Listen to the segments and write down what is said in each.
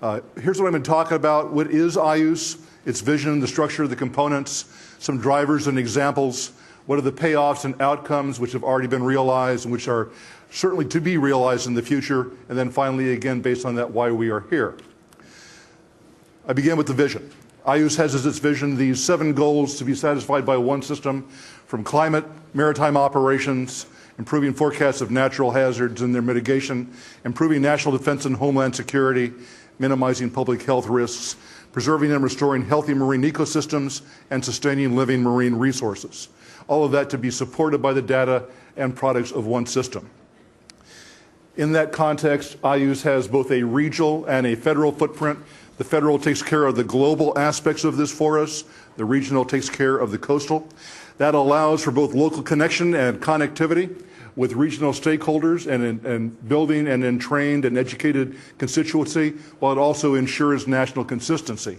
Here's what I've been talking about. What is IUS? Its vision, the structure, the components, some drivers and examples. What are the payoffs and outcomes which have already been realized and which are certainly to be realized in the future? And then finally, again, based on that, why we are here. I begin with the vision. IUS has as its vision these 7 goals to be satisfied by one system, from climate, maritime operations, improving forecasts of natural hazards and their mitigation, improving national defense and homeland security, minimizing public health risks, preserving and restoring healthy marine ecosystems, and sustaining living marine resources. All of that to be supported by the data and products of one system. In that context, IUS has both a regional and a federal footprint. The federal takes care of the global aspects of this for us. The regional takes care of the coastal. That allows for both local connection and connectivity with regional stakeholders and building and then trained and educated constituency, while it also ensures national consistency.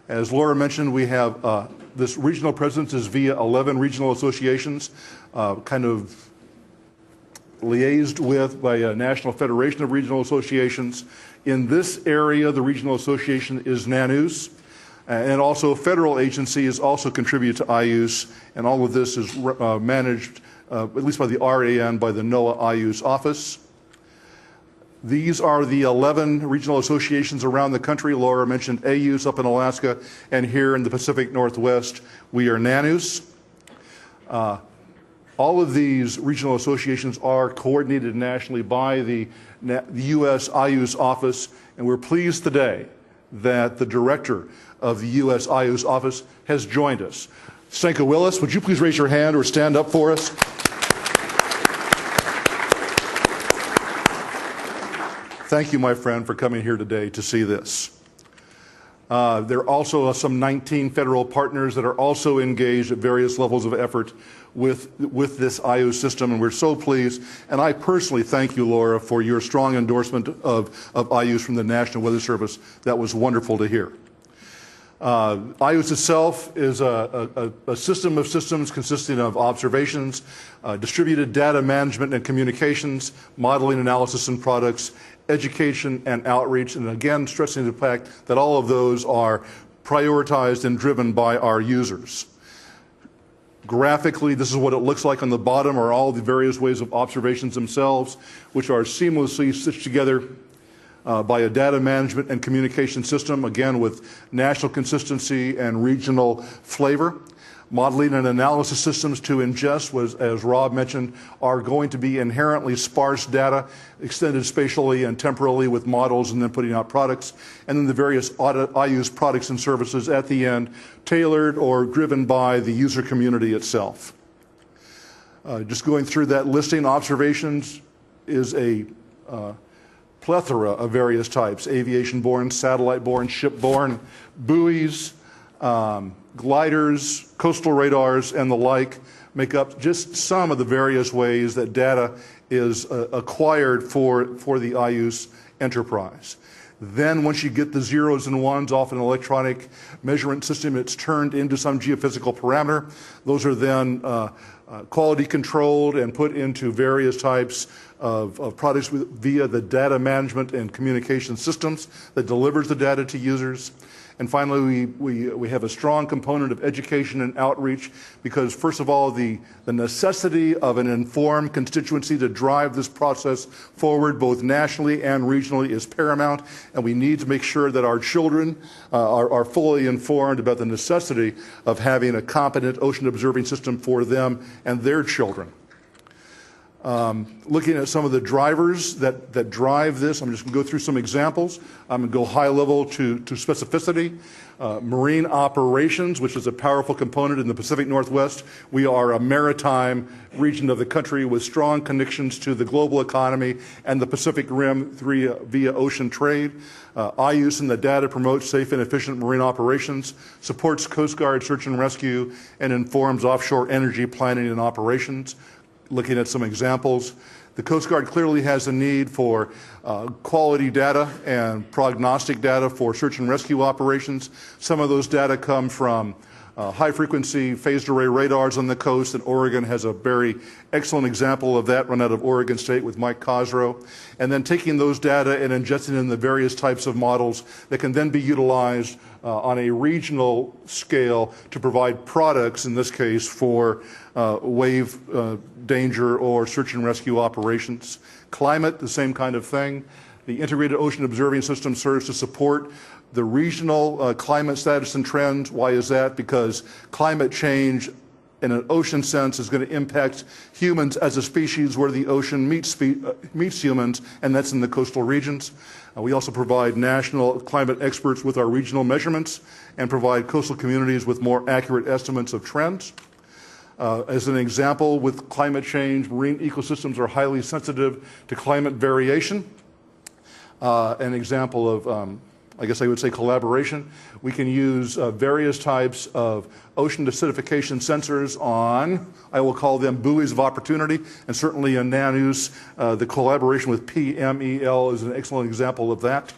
As Laura mentioned, we have this regional presence is via 11 regional associations, kind of liaised with by a National Federation of Regional Associations. In this area, the regional association is NANOOS, and also federal agencies also contribute to IUS, and all of this is managed, at least by the RAN, by the NOAA IUS office. These are the 11 regional associations around the country. Laura mentioned AUS up in Alaska, and here in the Pacific Northwest, we are NANOOS. All of these regional associations are coordinated nationally by the U.S. IUS office, and we're pleased today that the director of the U.S. IUS office has joined us. Stenka Willis, would you please raise your hand or stand up for us? Thank you, my friend, for coming here today to see this. There are also some 19 federal partners that are also engaged at various levels of effort with this IUS system, and we're so pleased. And I personally thank you, Laura, for your strong endorsement of IUS from the National Weather Service. That was wonderful to hear. IUS itself is a system of systems consisting of observations, distributed data management and communications, modeling, analysis, and products, education and outreach, and again stressing the fact that all of those are prioritized and driven by our users. Graphically, this is what it looks like on the bottom, are all the various ways of observations themselves, which are seamlessly stitched together by a data management and communication system, again with national consistency and regional flavor. Modeling and analysis systems to ingest, as Rob mentioned, are going to be inherently sparse data, extended spatially and temporally with models and then putting out products. And then the various IUS products and services at the end, tailored or driven by the user community itself. Just going through that listing, observations is a plethora of various types: aviation-borne, satellite-borne, ship-borne, buoys, gliders, coastal radars, and the like make up just some of the various ways that data is acquired for the IUS enterprise. Then once you get the zeros and ones off an electronic measurement system, it's turned into some geophysical parameter. Those are then quality controlled and put into various types of products via the data management and communication systems that delivers the data to users. And finally, we have a strong component of education and outreach because, first of all, the necessity of an informed constituency to drive this process forward both nationally and regionally is paramount, and we need to make sure that our children are fully informed about the necessity of having a competent ocean observing system for them and their children. Looking at some of the drivers that drive this, I'm just going to go through some examples. I'm going to go high level to specificity. Marine operations, which is a powerful component in the Pacific Northwest. We are a maritime region of the country with strong connections to the global economy and the Pacific Rim via ocean trade. IUS and the data promotes safe and efficient marine operations, supports Coast Guard search and rescue, and informs offshore energy planning and operations. Looking at some examples, the Coast Guard clearly has a need for quality data and prognostic data for search and rescue operations. Some of those data come from high-frequency phased array radars on the coast, and Oregon has a very excellent example of that run out of Oregon State with Mike Cosrow. And then taking those data and ingesting in the various types of models that can then be utilized on a regional scale to provide products, in this case, for wave danger or search and rescue operations. Climate, the same kind of thing. The Integrated Ocean Observing System serves to support the regional climate status and trends. Why is that? Because climate change in an ocean sense is going to impact humans as a species where the ocean meets humans, and that's in the coastal regions. We also provide national climate experts with our regional measurements and provide coastal communities with more accurate estimates of trends. As an example, with climate change, marine ecosystems are highly sensitive to climate variation. An example of I guess I would say collaboration. We can use various types of ocean acidification sensors on, I will call them buoys of opportunity, and certainly in NANOOS, the collaboration with PMEL is an excellent example of that.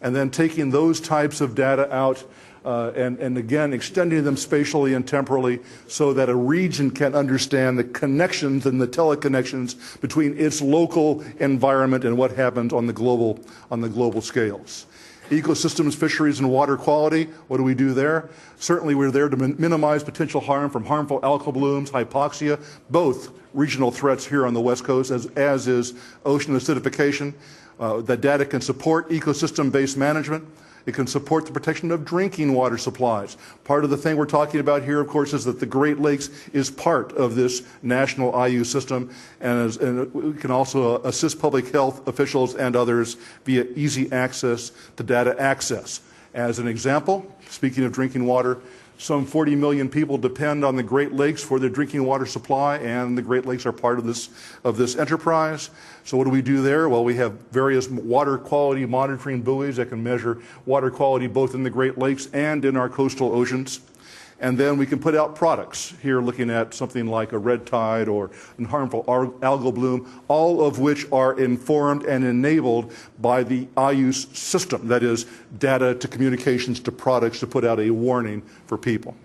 And then taking those types of data out and again, extending them spatially and temporally so that a region can understand the connections and the teleconnections between its local environment and what happens on the global scales. Ecosystems, fisheries, and water quality, what do we do there? Certainly we're there to minimize potential harm from harmful algal blooms, hypoxia, both regional threats here on the West Coast, as is ocean acidification. That data can support ecosystem-based management. It can support the protection of drinking water supplies. Part of the thing we're talking about here, of course, is that the Great Lakes is part of this national IU system, and we can also assist public health officials and others via easy access to data access. As an example, speaking of drinking water, some 40 million people depend on the Great Lakes for their drinking water supply, and the Great Lakes are part of this enterprise. So what do we do there? Well, we have various water quality monitoring buoys that can measure water quality both in the Great Lakes and in our coastal oceans. And then we can put out products, here looking at something like a red tide or a harmful algal bloom, all of which are informed and enabled by the IUS system, that is, data to communications to products to put out a warning for people.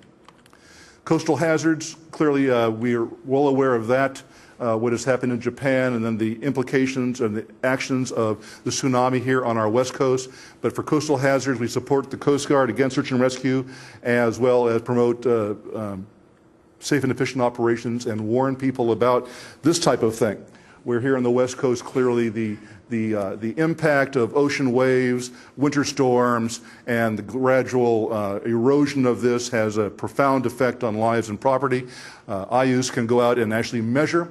Coastal hazards, clearly we're well aware of that. What has happened in Japan, and then the implications and the actions of the tsunami here on our West Coast. But for coastal hazards, we support the Coast Guard against search and rescue, as well as promote safe and efficient operations and warn people about this type of thing. We're here on the West Coast, clearly the impact of ocean waves, winter storms, and the gradual erosion of this has a profound effect on lives and property. IUS can go out and actually measure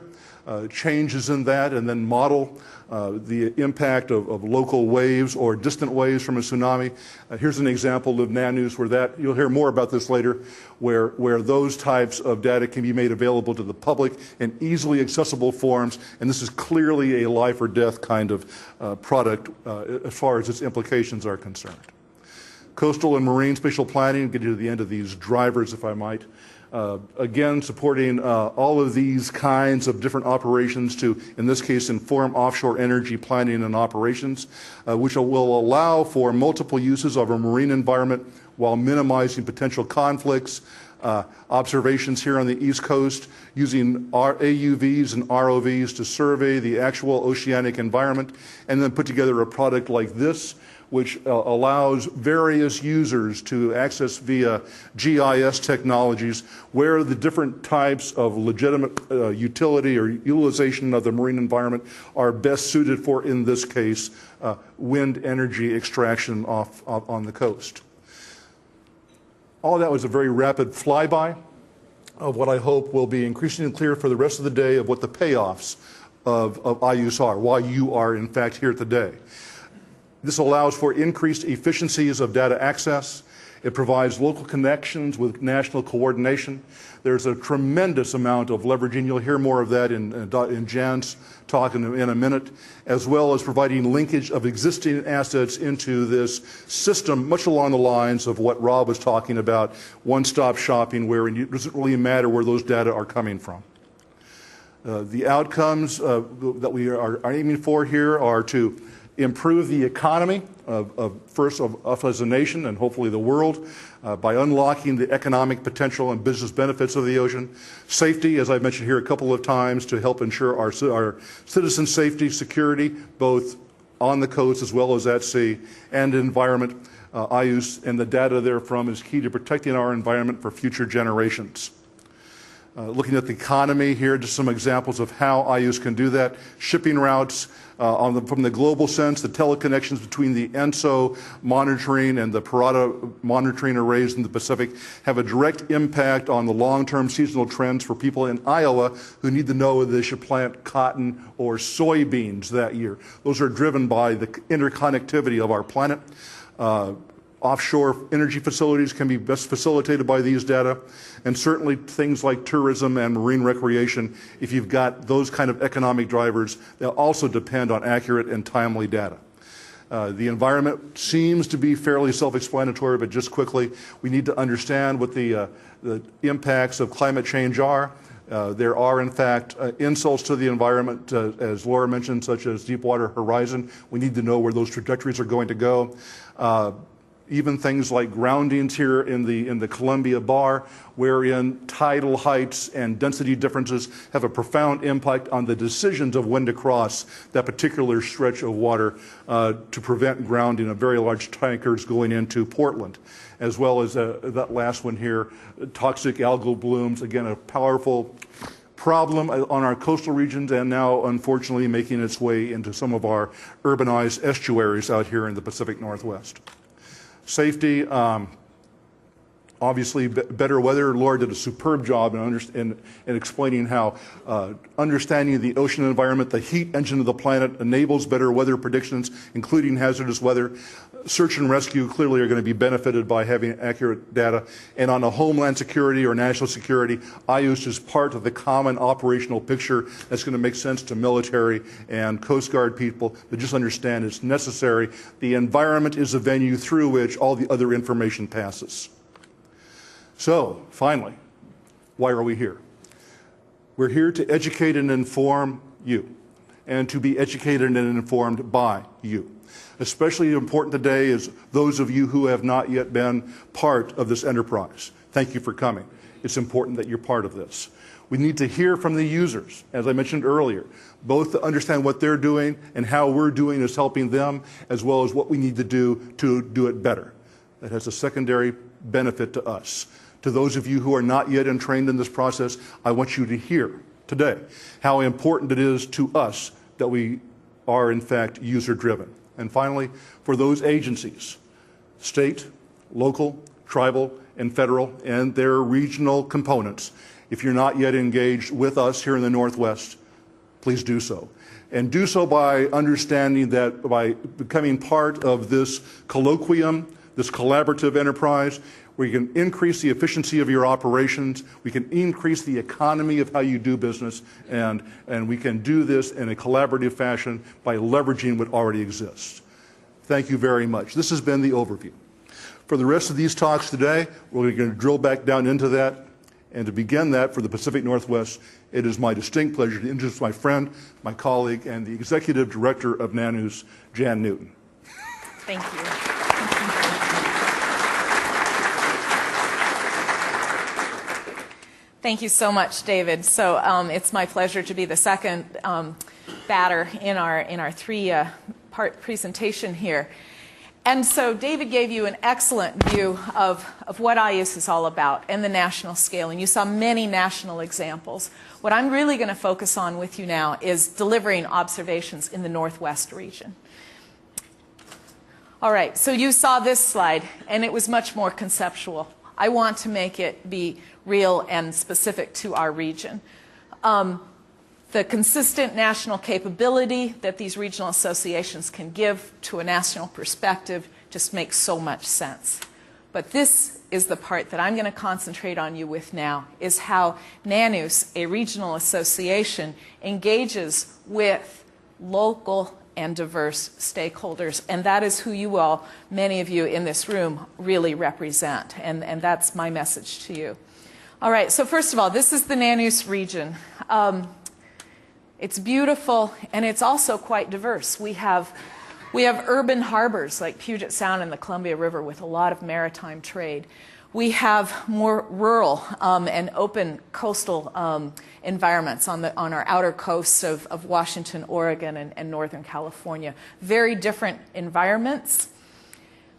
changes in that and then model the impact of local waves or distant waves from a tsunami. Here's an example of NANOOS where that, you'll hear more about this later, where those types of data can be made available to the public in easily accessible forms, and this is clearly a life or death kind of product as far as its implications are concerned. Coastal and marine spatial planning, get to the end of these drivers if I might. Again, supporting all of these kinds of different operations to, in this case, inform offshore energy planning and operations, which will allow for multiple uses of a marine environment while minimizing potential conflicts. Observations here on the East Coast using AUVs and ROVs to survey the actual oceanic environment, and then put together a product like this, which allows various users to access via GIS technologies where the different types of legitimate utility or utilization of the marine environment are best suited for, in this case, wind energy extraction on the coast. All of that was a very rapid flyby of what I hope will be increasingly clear for the rest of the day of what the payoffs of IUS are, why you are in fact here today. This allows for increased efficiencies of data access. It provides local connections with national coordination. There's a tremendous amount of leveraging. You'll hear more of that in Jan's talk in a minute, as well as providing linkage of existing assets into this system, much along the lines of what Rob was talking about, one-stop shopping, where it doesn't really matter where those data are coming from. The outcomes that we are aiming for here are to improve the economy first of us as a nation and hopefully the world by unlocking the economic potential and business benefits of the ocean. Safety, as I've mentioned here a couple of times, to help ensure our citizen safety, security, both on the coast as well as at sea, and environment. IUS and the data therefrom is key to protecting our environment for future generations. Looking at the economy here, just some examples of how IUS can do that. Shipping routes, from the global sense, the teleconnections between the ENSO monitoring and the Parada monitoring arrays in the Pacific have a direct impact on the long-term seasonal trends for people in Iowa who need to know whether they should plant cotton or soybeans that year. Those are driven by the interconnectivity of our planet. Offshore energy facilities can be best facilitated by these data, and certainly things like tourism and marine recreation, if you've got those kind of economic drivers, they'll also depend on accurate and timely data. The environment seems to be fairly self-explanatory, but just quickly, we need to understand what the impacts of climate change are. There are, in fact, insults to the environment, as Laura mentioned, such as Deepwater Horizon. We need to know where those trajectories are going to go. Even things like groundings here in the Columbia Bar, wherein tidal heights and density differences have a profound impact on the decisions of when to cross that particular stretch of water to prevent grounding of very large tankers going into Portland, as well as that last one here, toxic algal blooms, again, a powerful problem on our coastal regions and now, unfortunately, making its way into some of our urbanized estuaries out here in the Pacific Northwest. Safety, obviously better weather. Laura did a superb job in explaining how understanding the ocean environment, the heat engine of the planet, enables better weather predictions, including hazardous weather. Search and rescue clearly are going to be benefited by having accurate data. And on a homeland security or national security, IUS is part of the common operational picture that's going to make sense to military and Coast Guard people, but just understand it's necessary. The environment is a venue through which all the other information passes. So, finally, why are we here? We're here to educate and inform you, and to be educated and informed by you. Especially important today is those of you who have not yet been part of this enterprise. Thank you for coming. It's important that you're part of this. We need to hear from the users, as I mentioned earlier, both to understand what they're doing and how we're doing is helping them, as well as what we need to do it better. That has a secondary benefit to us. To those of you who are not yet trained in this process, I want you to hear today how important it is to us that we are, in fact, user-driven. And finally, for those agencies, state, local, tribal, and federal, and their regional components, if you're not yet engaged with us here in the Northwest, please do so. And do so by understanding that by becoming part of this colloquium, this collaborative enterprise, we can increase the efficiency of your operations, we can increase the economy of how you do business, and we can do this in a collaborative fashion by leveraging what already exists. Thank you very much. This has been the overview. For the rest of these talks today, we're going to drill back down into that, and to begin that for the Pacific Northwest, it is my distinct pleasure to introduce my friend, my colleague, and the Executive Director of NANOOS, Jan Newton. Thank you. Thank you so much, David. So it's my pleasure to be the second batter in our three-part presentation here. And so David gave you an excellent view of what IUS is all about and the national scale. And you saw many national examples. What I'm really going to focus on with you now is delivering observations in the Northwest region. All right, so you saw this slide, and it was much more conceptual. I want to make it be real and specific to our region. The consistent national capability that these regional associations can give to a national perspective just makes so much sense. But this is the part that I'm going to concentrate on you with now, is how NANOOS, a regional association, engages with local and diverse stakeholders. And that is who you all, many of you in this room, really represent. And that's my message to you. All right, so first of all, this is the NANOOS region. It's beautiful, and it's also quite diverse. We have We have urban harbors like Puget Sound and the Columbia River with a lot of maritime trade. We have more rural and open coastal environments on our outer coasts of Washington, Oregon, and Northern California. Very different environments.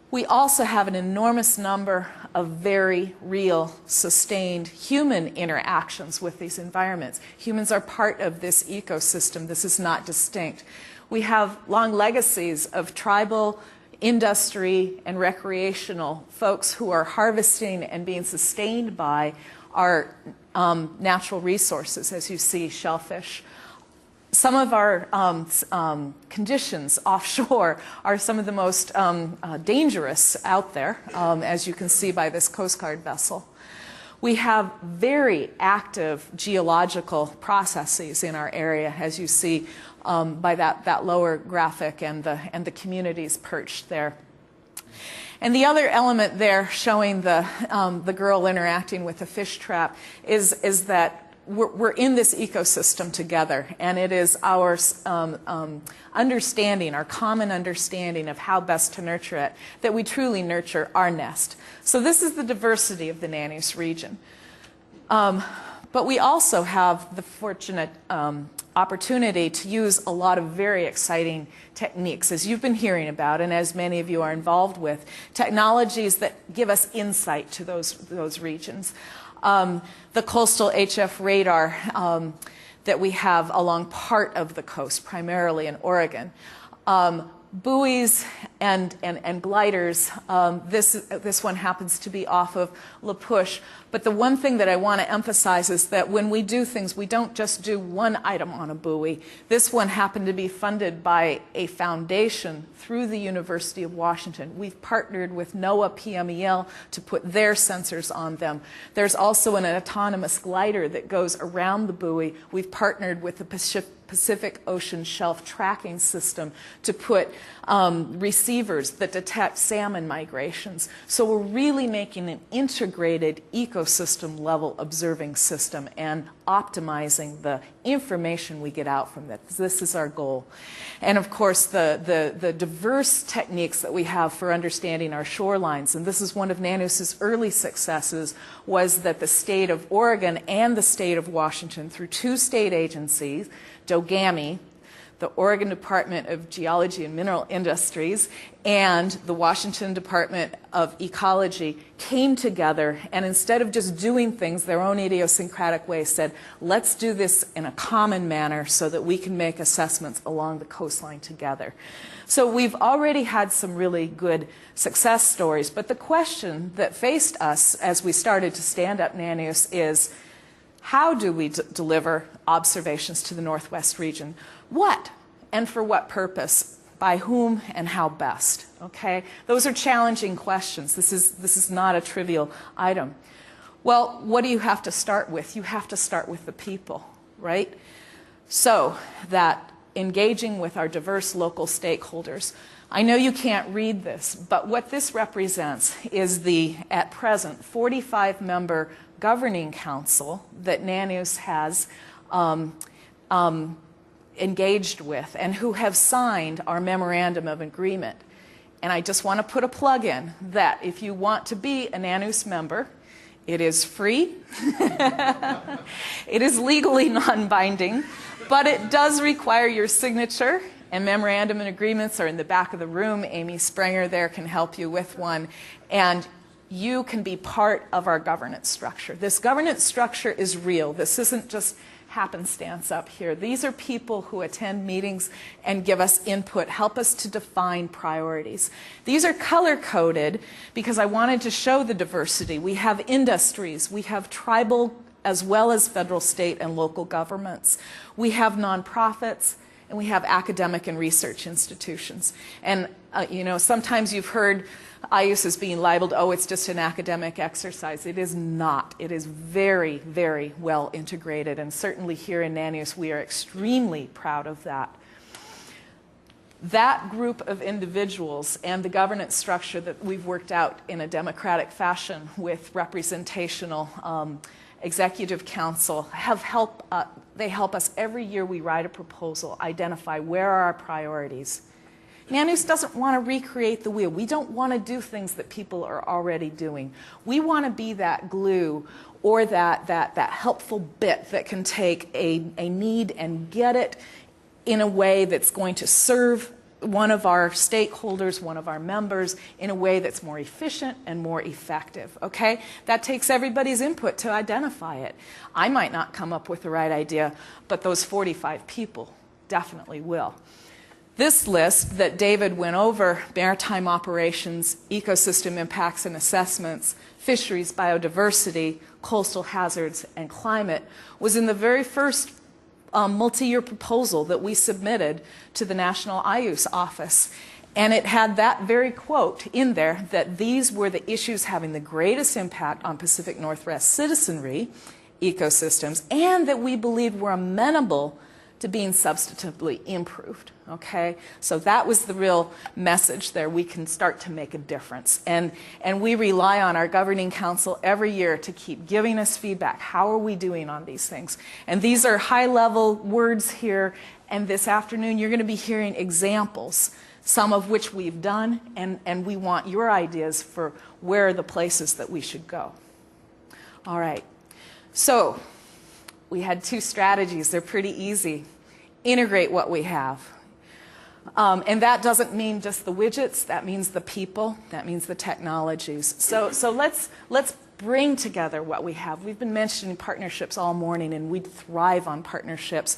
We also have an enormous number of very real, sustained human interactions with these environments. Humans are part of this ecosystem. This is not distinct. We have long legacies of tribal, industry, and recreational folks who are harvesting and being sustained by our natural resources, as you see, shellfish. Some of our conditions offshore are some of the most dangerous out there, as you can see by this Coast Guard vessel. We have very active geological processes in our area, as you see by that lower graphic and the communities perched there. And the other element there showing the girl interacting with the fish trap is that we're in this ecosystem together, and it is our understanding, our common understanding of how best to nurture it, that we truly nurture our nest. So this is the diversity of the NANOOS region. But we also have the fortunate opportunity to use a lot of very exciting techniques, as you've been hearing about and as many of you are involved with, technologies that give us insight to those regions. The coastal HF radar that we have along part of the coast, primarily in Oregon. Buoys and gliders. This one happens to be off of La Push. But the one thing that I want to emphasize is that when we do things, we don't just do one item on a buoy. This one happened to be funded by a foundation through the University of Washington. We've partnered with NOAA PMEL to put their sensors on them. There's also an autonomous glider that goes around the buoy. We've partnered with the Pacific Ocean Shelf Tracking System to put receivers that detect salmon migrations. So we're really making an integrated ecosystem level observing system and optimizing the information we get out from it. This is our goal. And of course the diverse techniques that we have for understanding our shorelines, and this is one of NANOOS's early successes, was that the state of Oregon and the state of Washington, through two state agencies, DOGAMI, the Oregon Department of Geology and Mineral Industries, and the Washington Department of Ecology came together, and instead of just doing things their own idiosyncratic way, said, let's do this in a common manner so that we can make assessments along the coastline together. So we've already had some really good success stories, but the question that faced us as we started to stand up NANOOS is, how do we deliver observations to the Northwest region? What and for what purpose? By whom and how best? Okay, those are challenging questions. This is not a trivial item. Well, what do you have to start with? You have to start with the people, right? So that engaging with our diverse local stakeholders. I know you can't read this, but what this represents is the, at present, 45-member governing council that NANOOS has engaged with and who have signed our memorandum of agreement. And I just want to put a plug in that if you want to be a NANOOS member, it is free, it is legally non-binding, but it does require your signature, and memorandum and agreements are in the back of the room. Amy Sprenger there can help you with one, and you can be part of our governance structure. This governance structure is real. This isn't just happenstance up here. These are people who attend meetings and give us input, help us to define priorities. These are color-coded because I wanted to show the diversity. We have industries, we have tribal as well as federal, state, and local governments. We have nonprofits, and we have academic and research institutions. And you know, sometimes you've heard IUS is being labeled, oh, it's just an academic exercise. It is not. It is very, very well integrated, and certainly here in NANOOS we are extremely proud of that. That group of individuals and the governance structure that we've worked out in a democratic fashion with representational executive council they help us every year we write a proposal, identify where are our priorities, NANOOS doesn't want to recreate the wheel. We don't want to do things that people are already doing. We want to be that glue or that helpful bit that can take a need and get it in a way that's going to serve one of our stakeholders, one of our members, in a way that's more efficient and more effective, okay? That takes everybody's input to identify it. I might not come up with the right idea, but those 45 people definitely will. This list that David went over, maritime operations, ecosystem impacts and assessments, fisheries, biodiversity, coastal hazards, and climate, was in the very first multi-year proposal that we submitted to the National IUCE office. And it had that very quote in there, that these were the issues having the greatest impact on Pacific Northwest citizenry, ecosystems, and that we believed were amenable to being substantively improved, okay? So that was the real message there. We can start to make a difference. And we rely on our governing council every year to keep giving us feedback. How are we doing on these things? And these are high-level words here, and this afternoon you're going to be hearing examples, some of which we've done, and we want your ideas for where are the places that we should go. All right. So we had two strategies. They're pretty easy. Integrate what we have. And that doesn't mean just the widgets. That means the people. That means the technologies. So let's bring together what we have. We've been mentioning partnerships all morning, and we thrive on partnerships.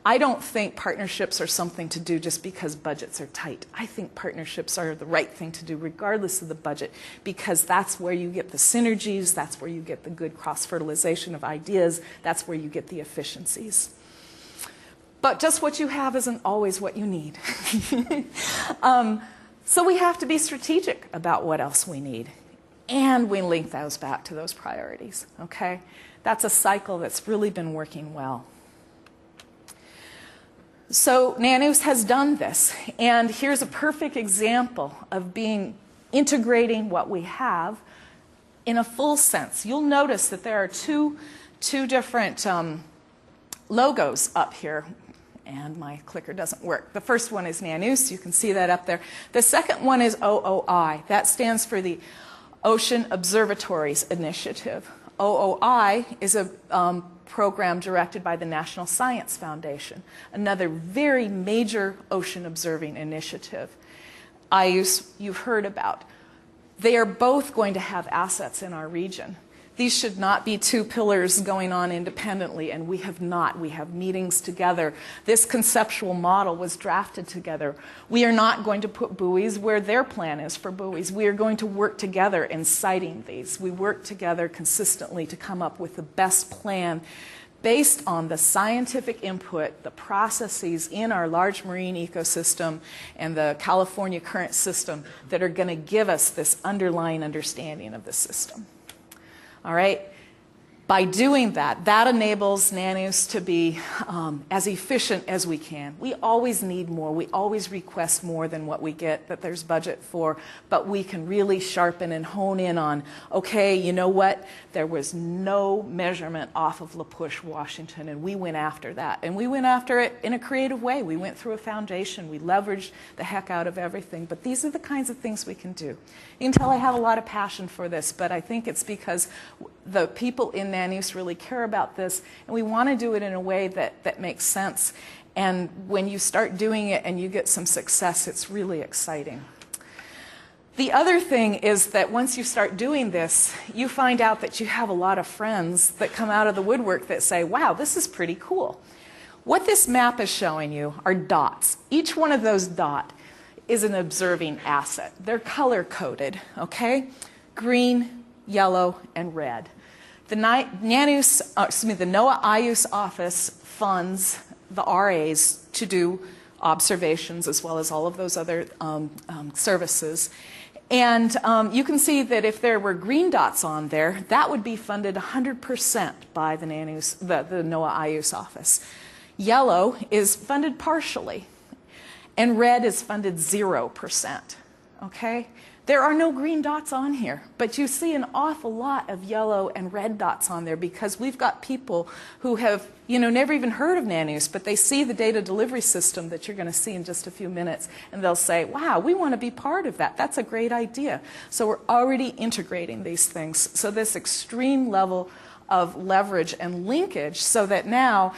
I don't think partnerships are something to do just because budgets are tight. I think partnerships are the right thing to do regardless of the budget, because that's where you get the synergies, that's where you get the good cross-fertilization of ideas, that's where you get the efficiencies. But just what you have isn't always what you need. So we have to be strategic about what else we need. And we link those back to those priorities, okay? That's a cycle that's really been working well. So NANOOS has done this, and here's a perfect example of integrating what we have in a full sense. You'll notice that there are two different logos up here, and my clicker doesn't work. The first one is NANOOS, you can see that up there. The second one is OOI. That stands for the Ocean Observatories Initiative. OOI is a program directed by the National Science Foundation, another very major ocean observing initiative. IUCE, you've heard about. They are both going to have assets in our region. These should not be two pillars going on independently, and we have not. We have meetings together. This conceptual model was drafted together. We are not going to put buoys where their plan is for buoys. We are going to work together in siting these. We work together consistently to come up with the best plan based on the scientific input, the processes in our large marine ecosystem and the California current system that are going to give us this underlying understanding of the system. All right? By doing that, that enables NANOOS to be as efficient as we can. We always need more. We always request more than what we get that there's budget for, but we can really sharpen and hone in on, okay, you know what? There was no measurement off of La Push, Washington, and we went after that. And we went after it in a creative way. We went through a foundation. We leveraged the heck out of everything. But these are the kinds of things we can do. You can tell I have a lot of passion for this, but I think it's because the people in NANOOS really care about this, and we want to do it in a way that makes sense. And when you start doing it and you get some success, it's really exciting. The other thing is that once you start doing this, you find out that you have a lot of friends that come out of the woodwork that say, wow, this is pretty cool. What this map is showing you are dots. Each one of those dots is an observing asset. They're color-coded, okay? Green, yellow, and red. The NANOOS, the NOAA IUCE office funds the RAs to do observations as well as all of those other services. And you can see that if there were green dots on there, that would be funded 100% by the NANOOS, the NOAA IUCE office. Yellow is funded partially, and red is funded 0%. Okay? There are no green dots on here, but you see an awful lot of yellow and red dots on there because we've got people who have, never even heard of NANOOS, but they see the data delivery system that you're going to see in just a few minutes, and they'll say, wow, we want to be part of that. That's a great idea. So we're already integrating these things. So this extreme level of leverage and linkage so that now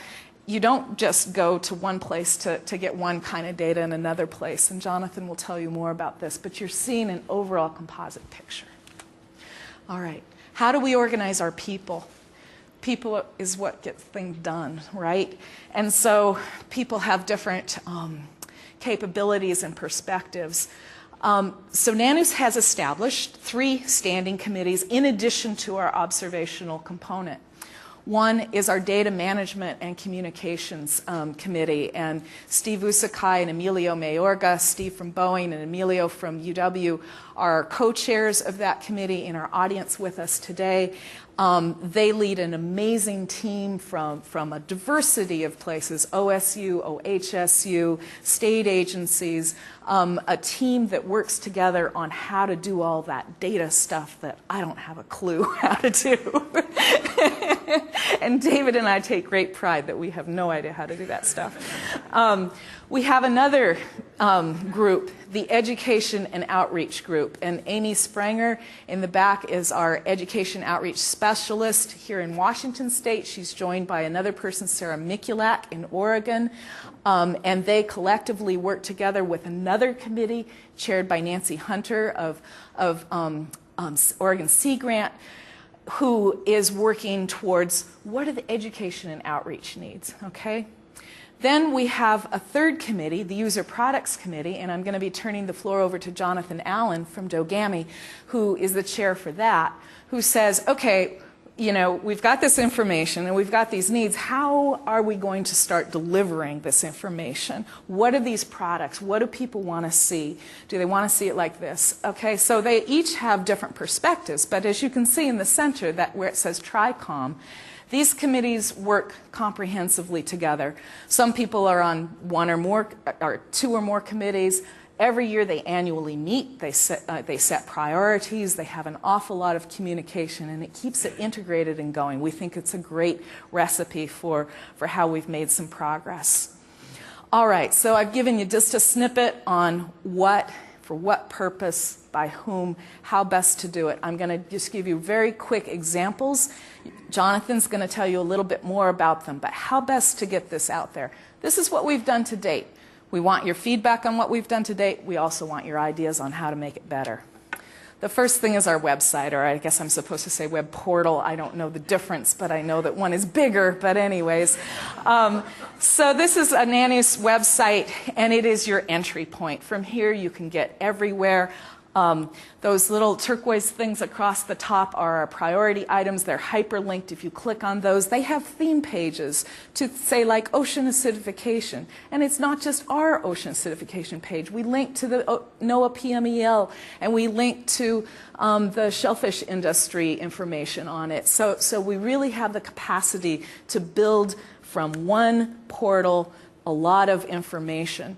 you don't just go to one place to get one kind of data in another place, and Jonathan will tell you more about this, but you're seeing an overall composite picture. All right, how do we organize our people? People is what gets things done, right? And so people have different capabilities and perspectives. So NANOOS has established 3 standing committees in addition to our observational component. One is our Data Management and Communications Committee, and Steve Usakai and Emilio Mayorga, Steve from Boeing and Emilio from UW, are co-chairs of that committee in our audience with us today. They lead an amazing team from a diversity of places, OSU, OHSU, state agencies, a team that works together on how to do all that data stuff that I don't have a clue how to do. And David and I take great pride that we have no idea how to do that stuff. We have another group, the Education and Outreach Group, and Amy Spranger in the back is our Education Outreach Specialist here in Washington State. She's joined by another person, Sarah Mikulak, in Oregon, and they collectively work together with another committee chaired by Nancy Hunter of Oregon Sea Grant, who is working towards what are the education and outreach needs, okay? Then we have a third committee, the User Products Committee, and I'm going to be turning the floor over to Jonathan Allan from Dogami, who is the chair for that, who says, okay, we've got this information and we've got these needs. How are we going to start delivering this information? What are these products? What do people want to see? Do they want to see it like this? Okay, so they each have different perspectives, but as you can see in the center, that where it says TRICOM, these committees work comprehensively together. Some people are on 1 or more, or 2 or more committees. Every year they annually meet, they set priorities, they have an awful lot of communication, and it keeps it integrated and going. We think it's a great recipe for how we've made some progress. All right, so I've given you just a snippet on for what purpose, by whom, how best to do it. I'm going to just give you very quick examples. Jonathan's going to tell you a little bit more about them, but how best to get this out there. This is what we've done to date. We want your feedback on what we've done to date. We also want your ideas on how to make it better. The first thing is our website, or I guess I'm supposed to say web portal. I don't know the difference, but I know that one is bigger, but anyways. So this is a NANOOS website, and it is your entry point. From here, you can get everywhere. Those little turquoise things across the top are our priority items. They're hyperlinked. If you click on those, they have theme pages to say like ocean acidification. And it's not just our ocean acidification page. We link to the NOAA PMEL, and we link to the shellfish industry information on it. So we really have the capacity to build from one portal a lot of information.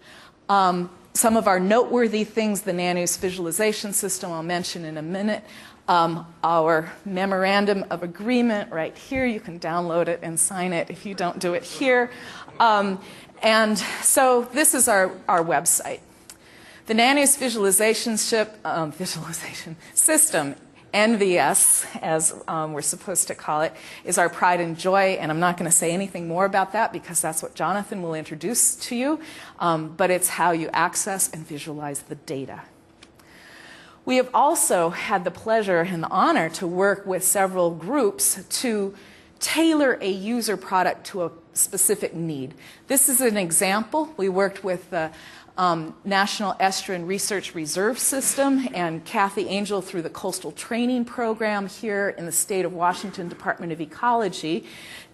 Some of our noteworthy things, the NANOOS visualization system, I'll mention in a minute. Our memorandum of agreement right here, you can download it and sign it if you don't do it here. And so this is our website. The NANOOS visualization system, NVS, as we're supposed to call it, is our pride and joy, and I'm not going to say anything more about that because that's what Jonathan will introduce to you, but it's how you access and visualize the data. We have also had the pleasure and the honor to work with several groups to tailor a user product to a specific need. This is an example. We worked with the National Estuarine Research Reserve System and Kathy Angel through the Coastal Training Program here in the state of Washington Department of Ecology,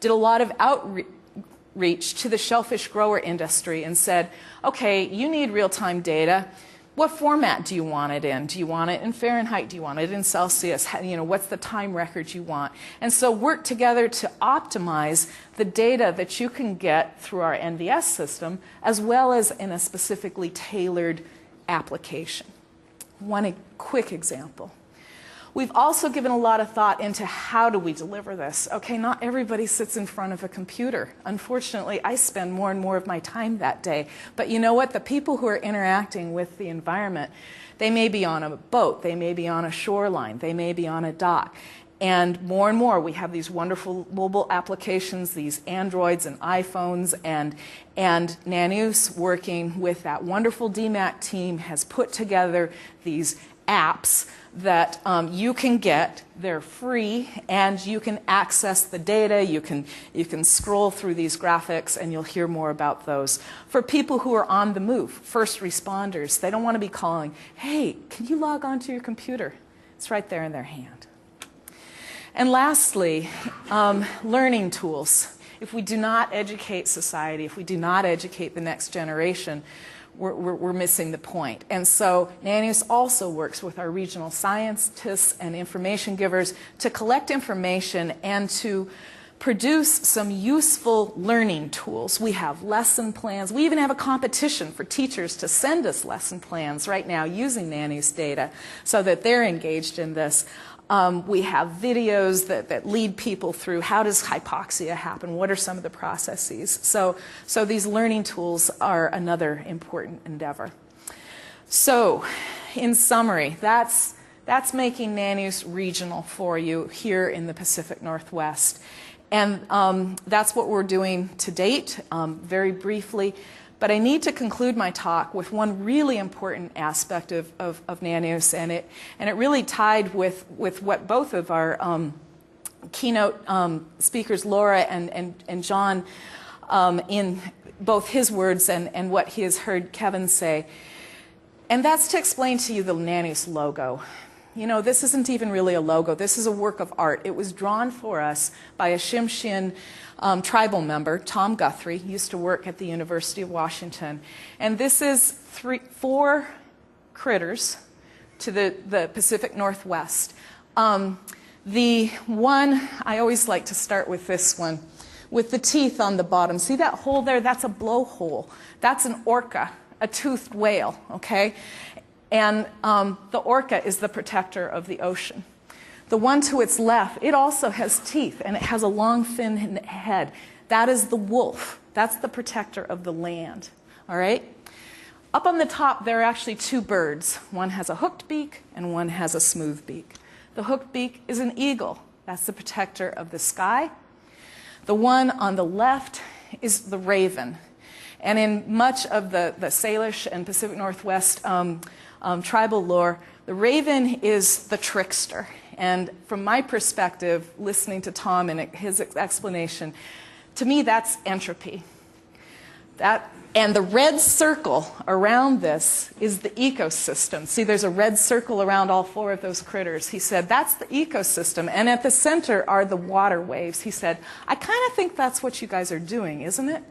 did a lot of outreach to the shellfish grower industry and said, okay, you need real-time data. What format do you want it in? Do you want it in Fahrenheit? Do you want it in Celsius? What's the time record you want? And so work together to optimize the data that you can get through our NVS system, as well as in a specifically tailored application. one quick example. We've also given a lot of thought into how do we deliver this. Okay, not everybody sits in front of a computer. Unfortunately, I spend more and more of my time that day. But you know what? The people who are interacting with the environment, they may be on a boat, they may be on a shoreline, they may be on a dock. And more, we have these wonderful mobile applications, these Androids and iPhones, and NANOOS, working with that wonderful DMAT team, has put together these apps that you can get. They're free, and you can access the data. You can scroll through these graphics, and you'll hear more about those. For people who are on the move, first responders, they don't want to be calling, hey, can you log onto your computer? It's right there in their hand. And lastly, learning tools. If we do not educate society, if we do not educate the next generation, we're missing the point. And so NANOOS also works with our regional scientists and information givers to collect information and to produce some useful learning tools. We have lesson plans. We even have a competition for teachers to send us lesson plans right now using NANOOS data so that they're engaged in this. We have videos that lead people through how does hypoxia happen, what are some of the processes. So these learning tools are another important endeavor. So in summary, that's making NANOOS regional for you here in the Pacific Northwest. And that's what we're doing to date, very briefly. But I need to conclude my talk with one really important aspect of NANOOS, and it really tied with what both of our keynote speakers, Laura and John, in both his words and what he has heard Kevin say. And that's to explain to you the NANOOS logo. You know, this isn't even really a logo. This is a work of art. It was drawn for us by a Tsimshian tribal member, Tom Guthrie. He used to work at the University of Washington. And this is four critters to the Pacific Northwest. The one, I always like to start with this one, with the teeth on the bottom. See that hole there? That's a blowhole. That's an orca, a toothed whale, okay? And the orca is the protector of the ocean. The one to its left, it also has teeth, and it has a long, thin head. That is the wolf. That's the protector of the land, all right? Up on the top, there are actually two birds. One has a hooked beak, and one has a smooth beak. The hooked beak is an eagle. That's the protector of the sky. The one on the left is the raven. And in much of the Salish and Pacific Northwest tribal lore, the raven is the trickster. And from my perspective, listening to Tom and his explanation, to me that's entropy. And the red circle around this is the ecosystem. See, there's a red circle around all four of those critters. He said, that's the ecosystem. And at the center are the water waves. He said, I kind of think that's what you guys are doing, isn't it?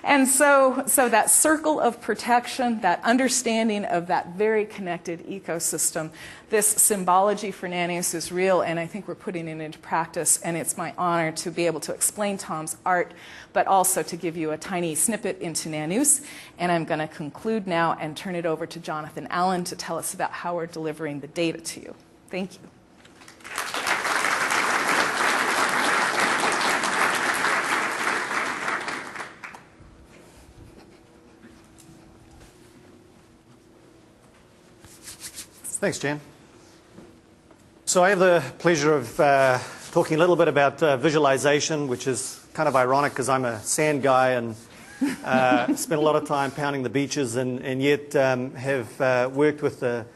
And so that circle of protection, that understanding of that very connected ecosystem, this symbology for NANOOS is real, and I think we're putting it into practice, and it's my honor to be able to explain Tom's art, but also to give you a tiny snippet into NANOOS. And I'm going to conclude now and turn it over to Jonathan Allan to tell us about how we're delivering the data to you. Thank you. Thanks, Jan. So I have the pleasure of talking a little bit about visualization, which is kind of ironic because I'm a sand guy and spent a lot of time pounding the beaches and yet have worked with a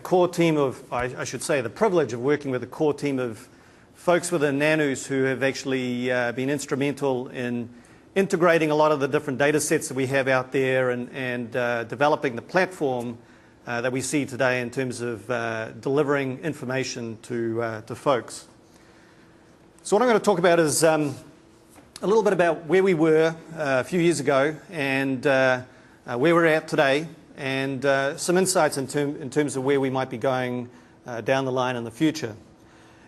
core team of, I should say, the privilege of working with a core team of folks within NANOOS who have actually been instrumental in integrating a lot of the different data sets that we have out there and developing the platform that we see today in terms of delivering information to folks. So what I'm going to talk about is a little bit about where we were a few years ago and where we're at today, and some insights in terms of where we might be going down the line in the future.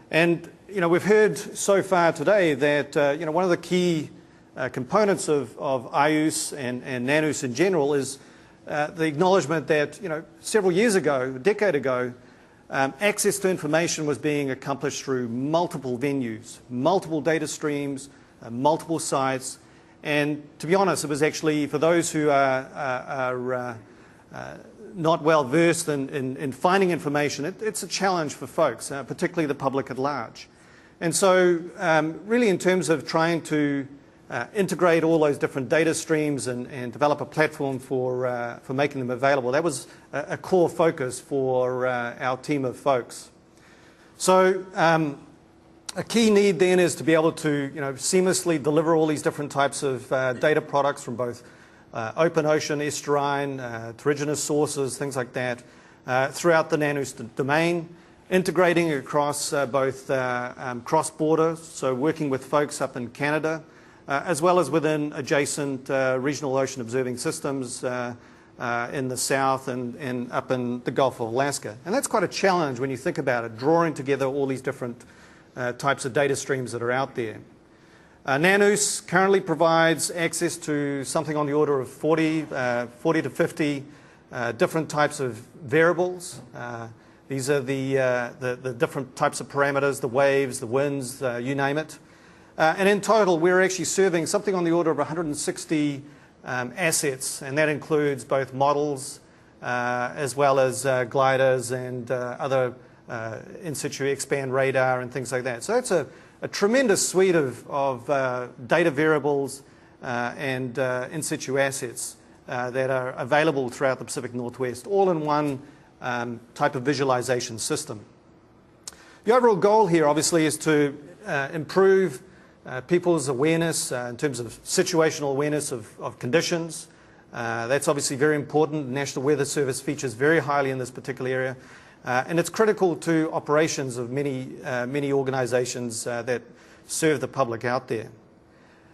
And we've heard so far today that one of the key components of iUse and NANOOS in general is the acknowledgement that, several years ago, a decade ago, access to information was being accomplished through multiple venues, multiple data streams, multiple sites. And to be honest, it was actually, for those who are not well versed in finding information, it's a challenge for folks, particularly the public at large. And so really in terms of trying to integrate all those different data streams and develop a platform for making them available, that was a core focus for our team of folks. So a key need then is to be able to seamlessly deliver all these different types of data products from both open ocean, estuarine, terrigenous sources, things like that, throughout the NANOOS domain, integrating across both cross-border, so working with folks up in Canada, as well as within adjacent regional ocean observing systems in the south and up in the Gulf of Alaska. And that's quite a challenge when you think about it, drawing together all these different types of data streams that are out there. NANOOS currently provides access to something on the order of 40 to 50 different types of variables. These are the different types of parameters, the waves, the winds, you name it. And in total, we're actually serving something on the order of 160 assets, and that includes both models as well as gliders and other in situ expand radar and things like that. So it's a tremendous suite of data variables and in situ assets that are available throughout the Pacific Northwest, all in one type of visualization system. The overall goal here, obviously, is to improve people's awareness in terms of situational awareness of conditions. That's obviously very important. The National Weather Service features very highly in this particular area. And it's critical to operations of many organizations that serve the public out there.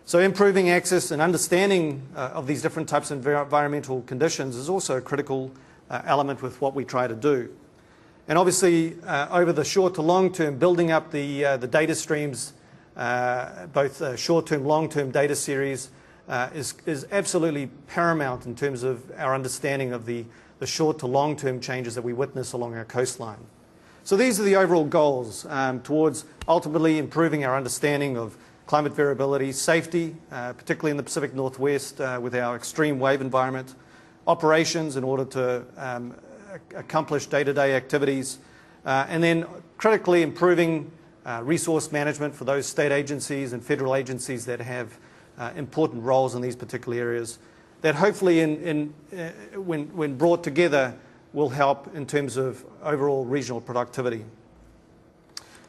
So improving access and understanding of these different types of environmental conditions is also a critical element with what we try to do. And obviously, over the short to long term, building up the data streams, both short-term, long-term data series, is absolutely paramount in terms of our understanding of the short to long-term changes that we witness along our coastline. So these are the overall goals towards ultimately improving our understanding of climate variability, safety, particularly in the Pacific Northwest with our extreme wave environment, operations in order to accomplish day-to-day activities, and then critically improving resource management for those state agencies and federal agencies that have important roles in these particular areas that hopefully when brought together will help in terms of overall regional productivity.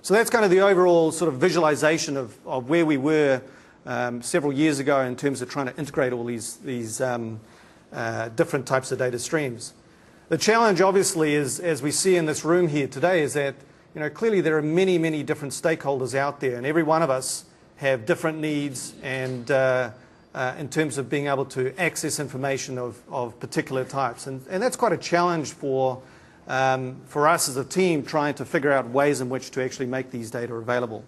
So that's kind of the overall sort of visualization of where we were several years ago in terms of trying to integrate all these different types of data streams. The challenge obviously is, as we see in this room here today, is that clearly there are many different stakeholders out there, and every one of us have different needs and in terms of being able to access information of particular types. And that's quite a challenge for us as a team trying to figure out ways in which to actually make these data available.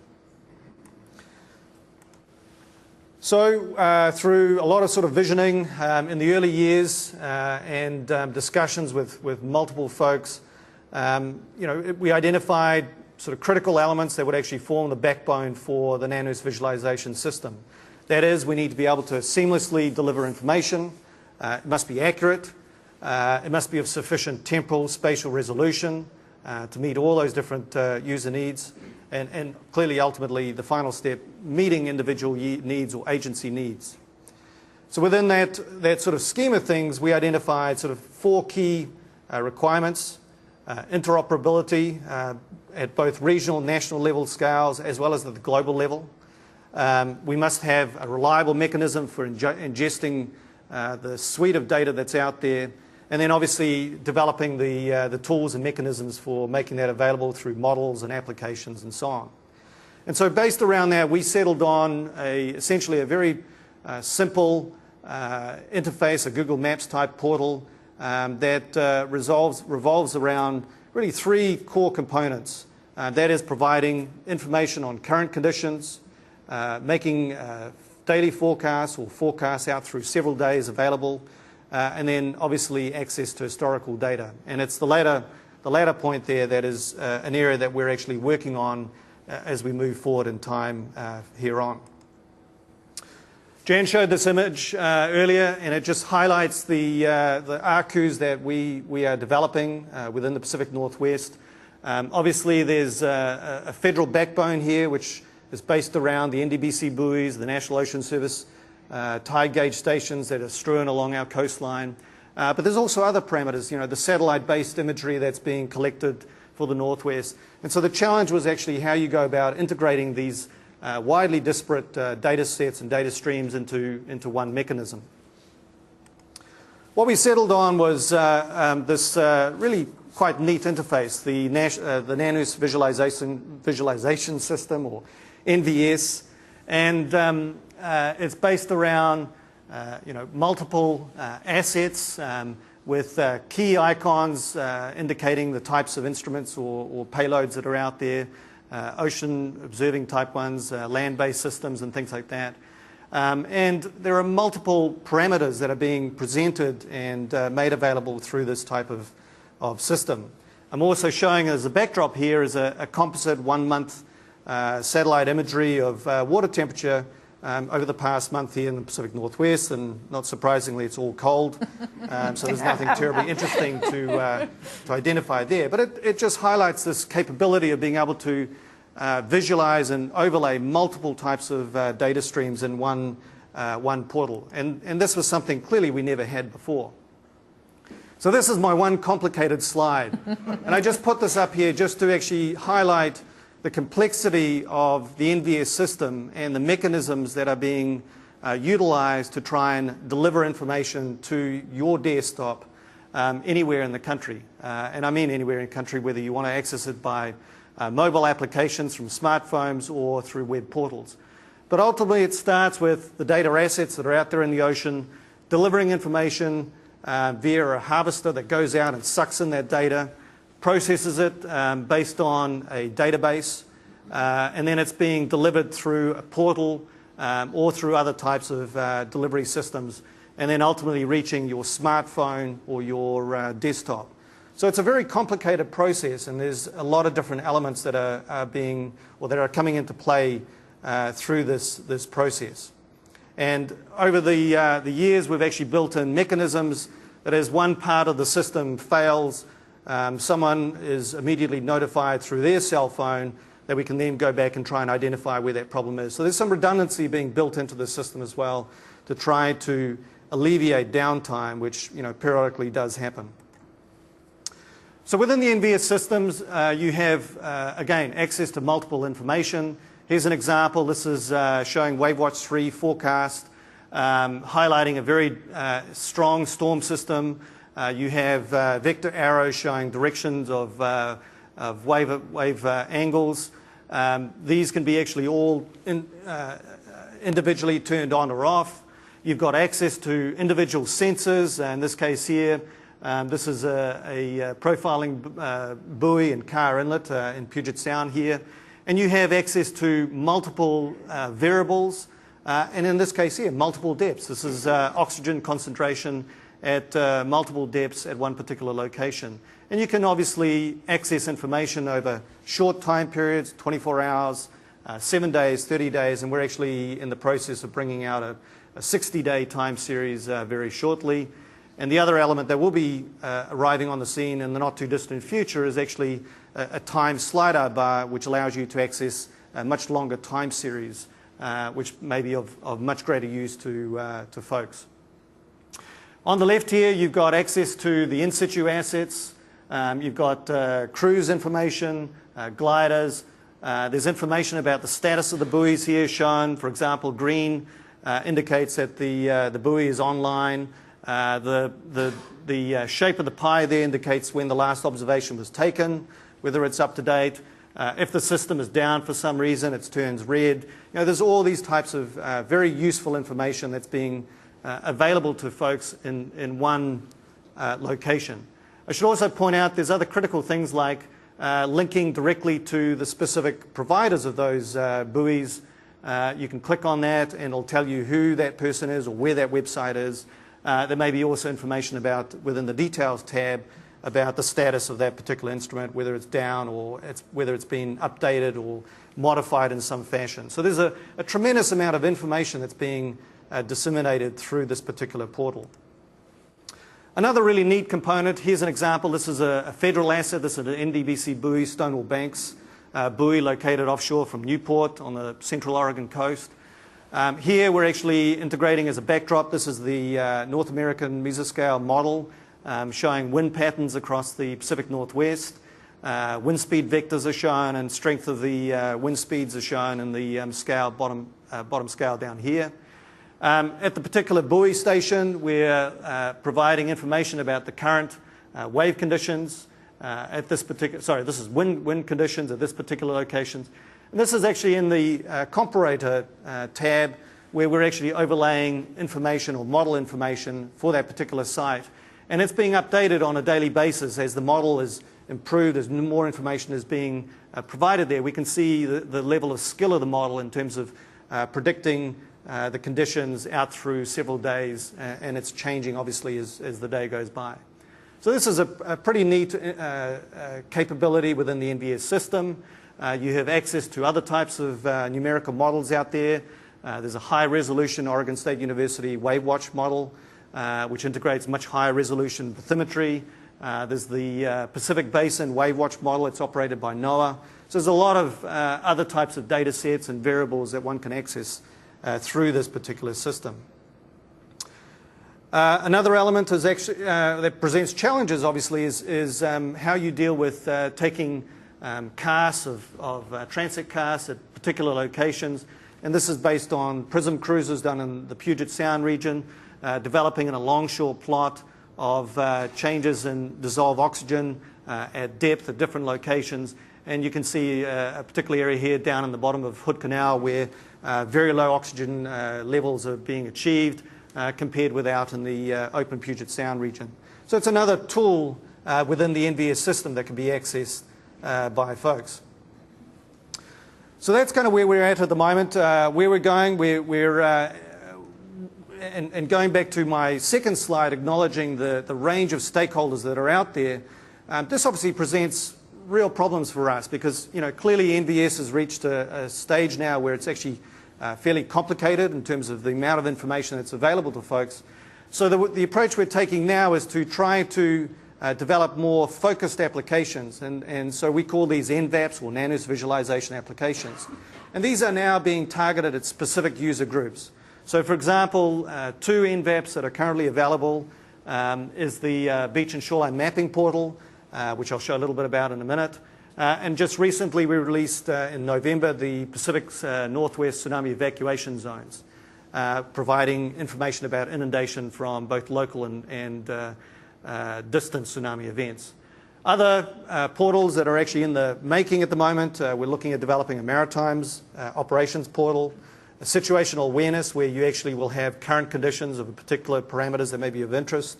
So through a lot of sort of visioning in the early years and discussions with multiple folks, we identified sort of critical elements that would actually form the backbone for the NANOOS visualization system. That is, we need to be able to seamlessly deliver information. It must be accurate. It must be of sufficient temporal, spatial resolution to meet all those different user needs. And clearly, ultimately, the final step, meeting individual needs or agency needs. So within that sort of scheme of things, we identified sort of 4 key requirements. Interoperability at both regional and national level scales as well as at the global level. We must have a reliable mechanism for ingesting the suite of data that's out there, and then obviously developing the tools and mechanisms for making that available through models and applications and so on. And so based around that, we settled on essentially a very simple interface, a Google Maps type portal that revolves around really 3 core components. That is providing information on current conditions, making daily forecasts or forecasts out through several days available, and then obviously access to historical data. And it's the latter point there that is an area that we're actually working on as we move forward in time here on. Jan showed this image earlier, and it just highlights the ARCUs that we are developing within the Pacific Northwest. Obviously, there's a federal backbone here, which is based around the NDBC buoys, the National Ocean Service tide gauge stations that are strewn along our coastline. But there's also other parameters, the satellite-based imagery that's being collected for the Northwest. And so the challenge was actually how you go about integrating these widely disparate data sets and data streams into one mechanism. What we settled on was this really quite neat interface, the NANOOS visualization system, or NVS, and it's based around multiple assets with key icons indicating the types of instruments or payloads that are out there, ocean observing type ones, land-based systems and things like that. And there are multiple parameters that are being presented and made available through this type of system. I'm also showing as a backdrop here is a composite 1-month satellite imagery of water temperature over the past month here in the Pacific Northwest, and not surprisingly it's all cold, so there's nothing terribly interesting to identify there. But it just highlights this capability of being able to visualize and overlay multiple types of data streams in one portal. And this was something clearly we never had before. So this is my one complicated slide. And I just put this up here just to actually highlight the complexity of the NVS system and the mechanisms that are being utilized to try and deliver information to your desktop anywhere in the country. And I mean anywhere in the country, whether you want to access it by mobile applications from smartphones or through web portals. But ultimately it starts with the data assets that are out there in the ocean, delivering information via a harvester that goes out and sucks in that data, processes it based on a database, and then it's being delivered through a portal or through other types of delivery systems, and then ultimately reaching your smartphone or your desktop. So it's a very complicated process, and there's a lot of different elements that are being, or that are coming into play through this process. And over the years, we've actually built in mechanisms that as one part of the system fails, someone is immediately notified through their cell phone that we can then go back and try and identify where that problem is. So there's some redundancy being built into the system as well to try to alleviate downtime, which periodically does happen. So within the NVS systems, you have, again, access to multiple information. Here's an example. This is showing WaveWatch 3 forecast, highlighting a very strong storm system. You have vector arrows showing directions of wave angles. These can be actually all individually turned on or off. You've got access to individual sensors. In this case here, this is a profiling buoy and Carr Inlet in Puget Sound here. And you have access to multiple variables, and in this case here, multiple depths. This is oxygen concentration at multiple depths at one particular location. And you can obviously access information over short time periods, 24 hours, 7 days, 30 days, and we're actually in the process of bringing out a 60-day time series very shortly. And the other element that will be arriving on the scene in the not too distant future is actually a time slider bar, which allows you to access a much longer time series, which may be of much greater use to folks. On the left here, you've got access to the in-situ assets. You've got cruise information, gliders. There's information about the status of the buoys here shown. For example, green indicates that the buoy is online. The shape of the pie there indicates when the last observation was taken, whether it's up to date. If the system is down for some reason, it turns red. There's all these types of very useful information that's being available to folks in one location. I should also point out there's other critical things like linking directly to the specific providers of those buoys. You can click on that and it'll tell you who that person is or where that website is. There may be also information about, within the Details tab, about the status of that particular instrument, whether it's down or whether it's been updated or modified in some fashion. So there's a tremendous amount of information that's being disseminated through this particular portal. Another really neat component, here's an example. This is a federal asset. This is an NDBC buoy, Stonewall Banks buoy, located offshore from Newport on the central Oregon coast. Here we're actually integrating as a backdrop. This is the North American mesoscale model showing wind patterns across the Pacific Northwest. Wind speed vectors are shown, and strength of the wind speeds are shown in the scale, bottom scale down here. At the particular buoy station, we're providing information about the current wave conditions at this particular, this is wind conditions at this particular location. And this is actually in the comparator tab, where we're actually overlaying information or model information for that particular site. And it's being updated on a daily basis as the model is improved, as more information is being provided there. We can see the level of skill of the model in terms of predicting the conditions out through several days, and it's changing obviously as the day goes by. So this is a pretty neat capability within the NVS system. You have access to other types of numerical models out there. There's a high resolution Oregon State University WaveWatch model, which integrates much higher resolution bathymetry. There's the Pacific Basin WaveWatch model. It's operated by NOAA. So there's a lot of other types of data sets and variables that one can access through this particular system. Another element is actually, that presents challenges, obviously, is how you deal with taking casts of transit casts at particular locations. And this is based on prism cruises done in the Puget Sound region, developing in a longshore plot of changes in dissolved oxygen at depth at different locations. And you can see a particular area here down in the bottom of Hood Canal where very low oxygen levels are being achieved compared with out in the open Puget Sound region. So it's another tool within the NVS system that can be accessed by folks. So that's kind of where we're at the moment. Where we're going, and going back to my second slide, acknowledging the range of stakeholders that are out there, this obviously presents real problems for us because, clearly NVS has reached a stage now where it's actually fairly complicated in terms of the amount of information that's available to folks. So the approach we're taking now is to try to develop more focused applications, and so we call these NVAPs, or NANOOS visualization applications. And these are now being targeted at specific user groups. So for example, two NVAPs that are currently available is the Beach and Shoreline Mapping Portal, which I'll show a little bit about in a minute. And just recently we released in November the Pacific Northwest Tsunami Evacuation Zones, providing information about inundation from both local and distant tsunami events. Other portals that are actually in the making at the moment, we're looking at developing a Maritimes operations portal, a situational awareness where you actually will have current conditions of particular parameters that may be of interest.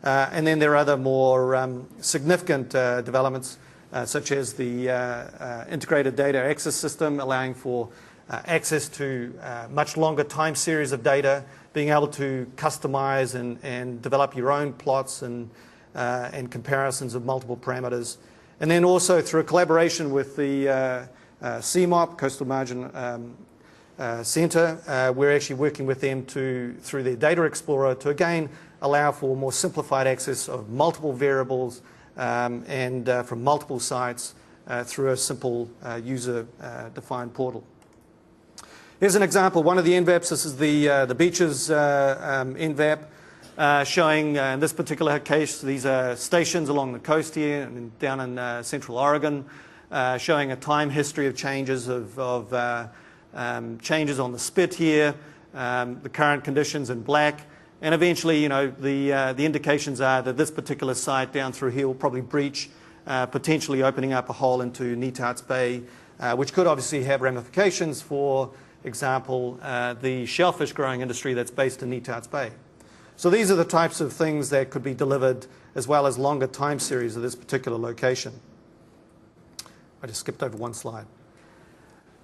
And then there are other more significant developments such as the integrated data access system, allowing for access to much longer time series of data, being able to customize and develop your own plots and comparisons of multiple parameters. And then also through a collaboration with the CMOP, Coastal Margin Center, we're actually working with them through their Data Explorer to again allow for more simplified access of multiple variables and from multiple sites through a simple user-defined portal. Here's an example. One of the NVAPs, this is the beaches NVAP, showing in this particular case, these are stations along the coast here and down in central Oregon, showing a time history of changes changes on the spit here, the current conditions in black, and eventually, the indications are that this particular site down through here will probably breach, potentially opening up a hole into Netarts Bay, which could obviously have ramifications for example, the shellfish growing industry that's based in Netarts Bay. So these are the types of things that could be delivered as well as longer time series of this particular location. I just skipped over one slide.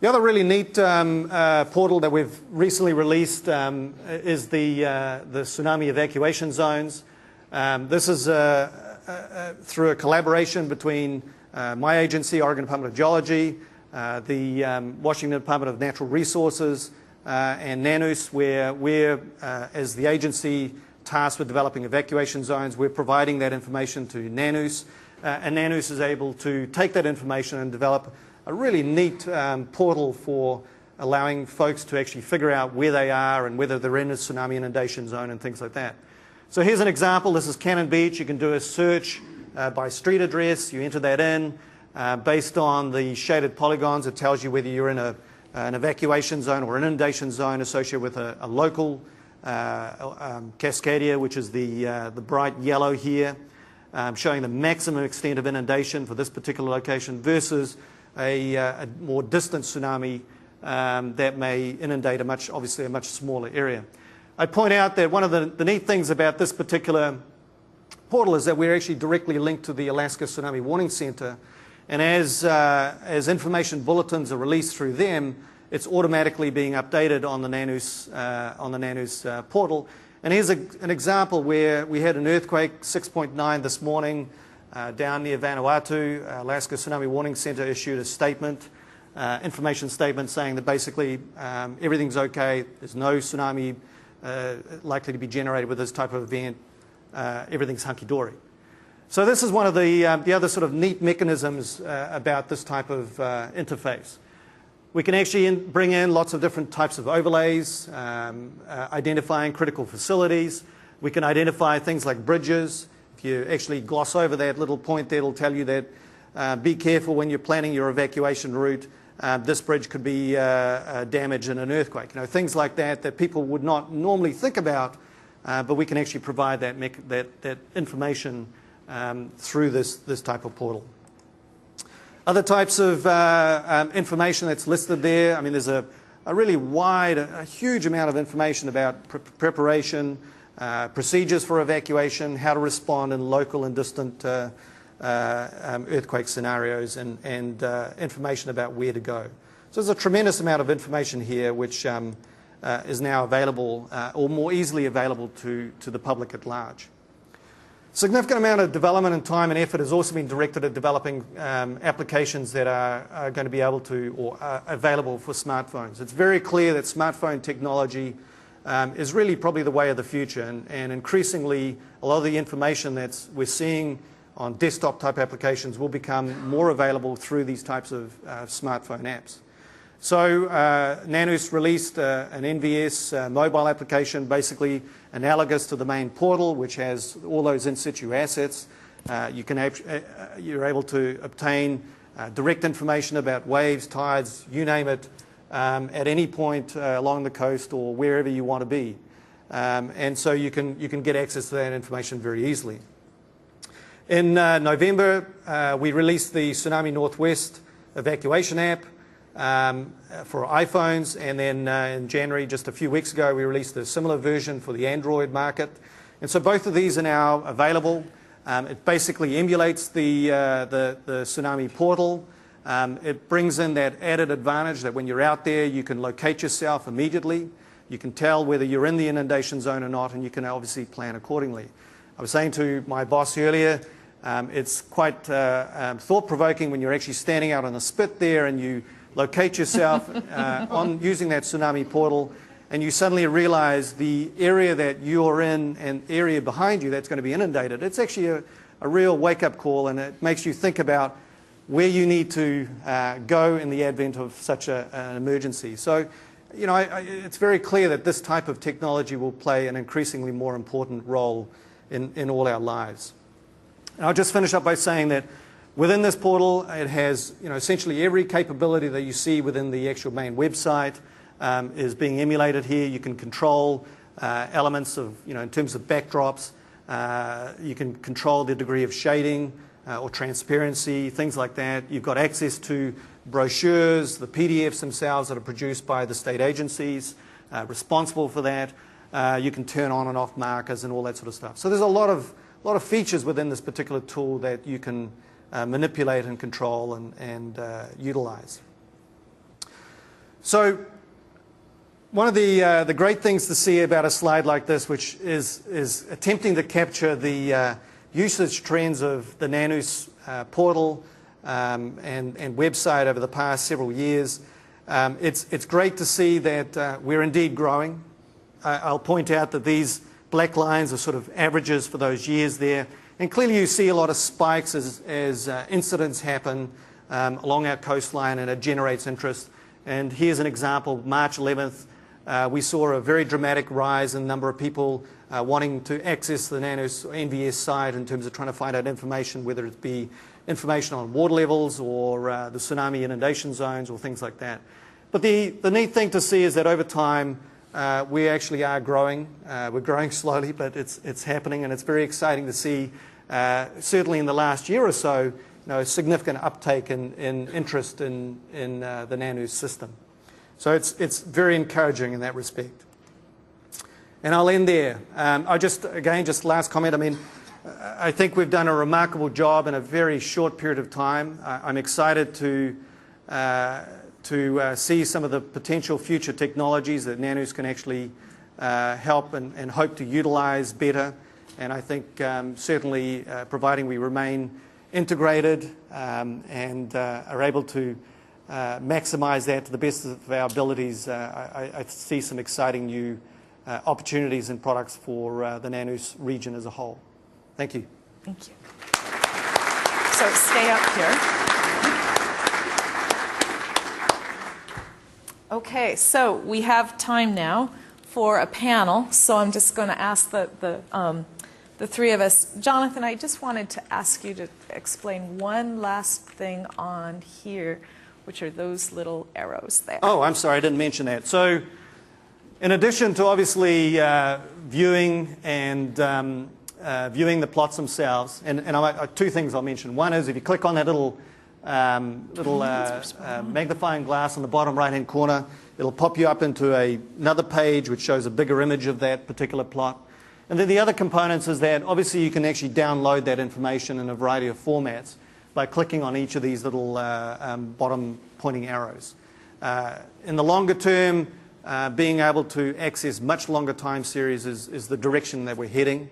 The other really neat portal that we've recently released is the tsunami evacuation zones. This is through a collaboration between my agency, Oregon Department of Geology, the Washington Department of Natural Resources, and NANOOS, where we're, as the agency tasked with developing evacuation zones, we're providing that information to NANOOS, and NANOOS is able to take that information and develop a really neat portal for allowing folks to actually figure out where they are and whether they're in a tsunami inundation zone and things like that. So here's an example. This is Cannon Beach. You can do a search by street address. You enter that in. Based on the shaded polygons, it tells you whether you're in an evacuation zone or an inundation zone associated with a local Cascadia, which is the bright yellow here, showing the maximum extent of inundation for this particular location versus a more distant tsunami that may inundate obviously a much smaller area. I point out that one of the neat things about this particular portal is that we're actually directly linked to the Alaska Tsunami Warning Center, and as information bulletins are released through them, it's automatically being updated on the NANOOS portal. And here's an example where we had an earthquake, 6.9 this morning, down near Vanuatu. Alaska Tsunami Warning Center issued a statement, information statement saying that basically everything's okay, there's no tsunami likely to be generated with this type of event, everything's hunky-dory. So this is one of the other sort of neat mechanisms about this type of interface. We can actually bring in lots of different types of overlays, identifying critical facilities. We can identify things like bridges. If you actually gloss over that little point there, it'll tell you that be careful when you're planning your evacuation route. This bridge could be damaged in an earthquake. You know, things like that people would not normally think about, but we can actually provide that information through this type of portal. Other types of information that's listed there, I mean, there's a really wide, a huge amount of information about preparation, procedures for evacuation, how to respond in local and distant earthquake scenarios, and information about where to go. So there's a tremendous amount of information here which is now available or more easily available to the public at large. Significant amount of development and time and effort has also been directed at developing applications that are going to be able to or are available for smartphones. It's very clear that smartphone technology is really probably the way of the future, and increasingly a lot of the information that we're seeing on desktop type applications will become more available through these types of smartphone apps. So NANOOS released an NVS mobile application, basically analogous to the main portal, which has all those in situ assets. You're able to obtain direct information about waves, tides, you name it, at any point along the coast or wherever you want to be. And so you can get access to that information very easily. In November, we released the Tsunami Northwest evacuation app for iPhones, and then in January, just a few weeks ago, we released a similar version for the Android market. And so both of these are now available. It basically emulates the tsunami portal. It brings in that added advantage that when you're out there, you can locate yourself immediately. You can tell whether you're in the inundation zone or not, and you can obviously plan accordingly. I was saying to my boss earlier, it's quite thought-provoking when you're actually standing out on a spit there and you locate yourself on using that tsunami portal, and you suddenly realize the area that you're in and area behind you that's going to be inundated. It's actually a real wake-up call, and it makes you think about where you need to go in the advent of such an emergency. So, you know, it's very clear that this type of technology will play an increasingly more important role in all our lives. And I'll just finish up by saying that within this portal, it has, you know, essentially every capability that you see within the actual main website is being emulated here. You can control elements of, you know, in terms of backdrops. You can control the degree of shading or transparency, things like that. You've got access to brochures, the PDFs themselves that are produced by the state agencies responsible for that. You can turn on and off markers and all that sort of stuff. So there's a lot of features within this particular tool that you can manipulate and control and utilize. So one of the great things to see about a slide like this, which is attempting to capture the usage trends of the NANOOS portal and website over the past several years, it's great to see that we're indeed growing. I'll point out that these black lines are sort of averages for those years there. And clearly you see a lot of spikes as incidents happen along our coastline, and it generates interest. And here's an example. March 11th, we saw a very dramatic rise in the number of people wanting to access the NANOOS NVS site in terms of trying to find out information, whether it be information on water levels or the tsunami inundation zones or things like that. But the neat thing to see is that over time, we actually are growing. We're growing slowly, but it's happening, and it's very exciting to see, certainly in the last year or so, a significant uptake in interest in the NANOOS system. So it's very encouraging in that respect. And I'll end there. Just last comment. I mean, I think we've done a remarkable job in a very short period of time. I'm excited to see some of the potential future technologies that NANOOS can actually help and hope to utilize better. And I think certainly providing we remain integrated and are able to maximize that to the best of our abilities, I see some exciting new opportunities and products for the NANOOS region as a whole. Thank you. Thank you. So stay up here. Okay, so we have time now for a panel. So I'm just going to ask the three of us. Jonathan, I just wanted to ask you to explain one last thing on here, which are those little arrows there. Oh, I'm sorry, I didn't mention that. So in addition to obviously viewing and viewing the plots themselves, and two things I'll mention. One is if you click on that little magnifying glass on the bottom right-hand corner, it'll pop you up into another page which shows a bigger image of that particular plot. And then the other components is that obviously you can actually download that information in a variety of formats by clicking on each of these little bottom pointing arrows. In the longer term, being able to access much longer time series is the direction that we're heading.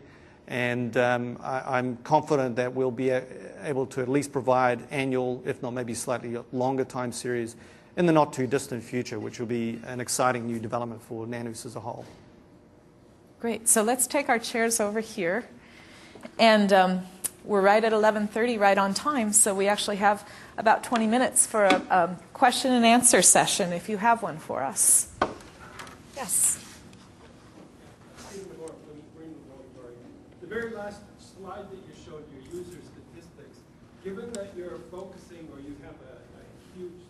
And I'm confident that we'll be able to at least provide annual, if not maybe slightly longer time series in the not too distant future, which will be an exciting new development for NANOOS as a whole. Great. So let's take our chairs over here. And we're right at 11:30, right on time. So we actually have about 20 minutes for a question and answer session, if you have one for us. Yes. The very last slide that you showed, your user statistics, given that you're focusing or you have a huge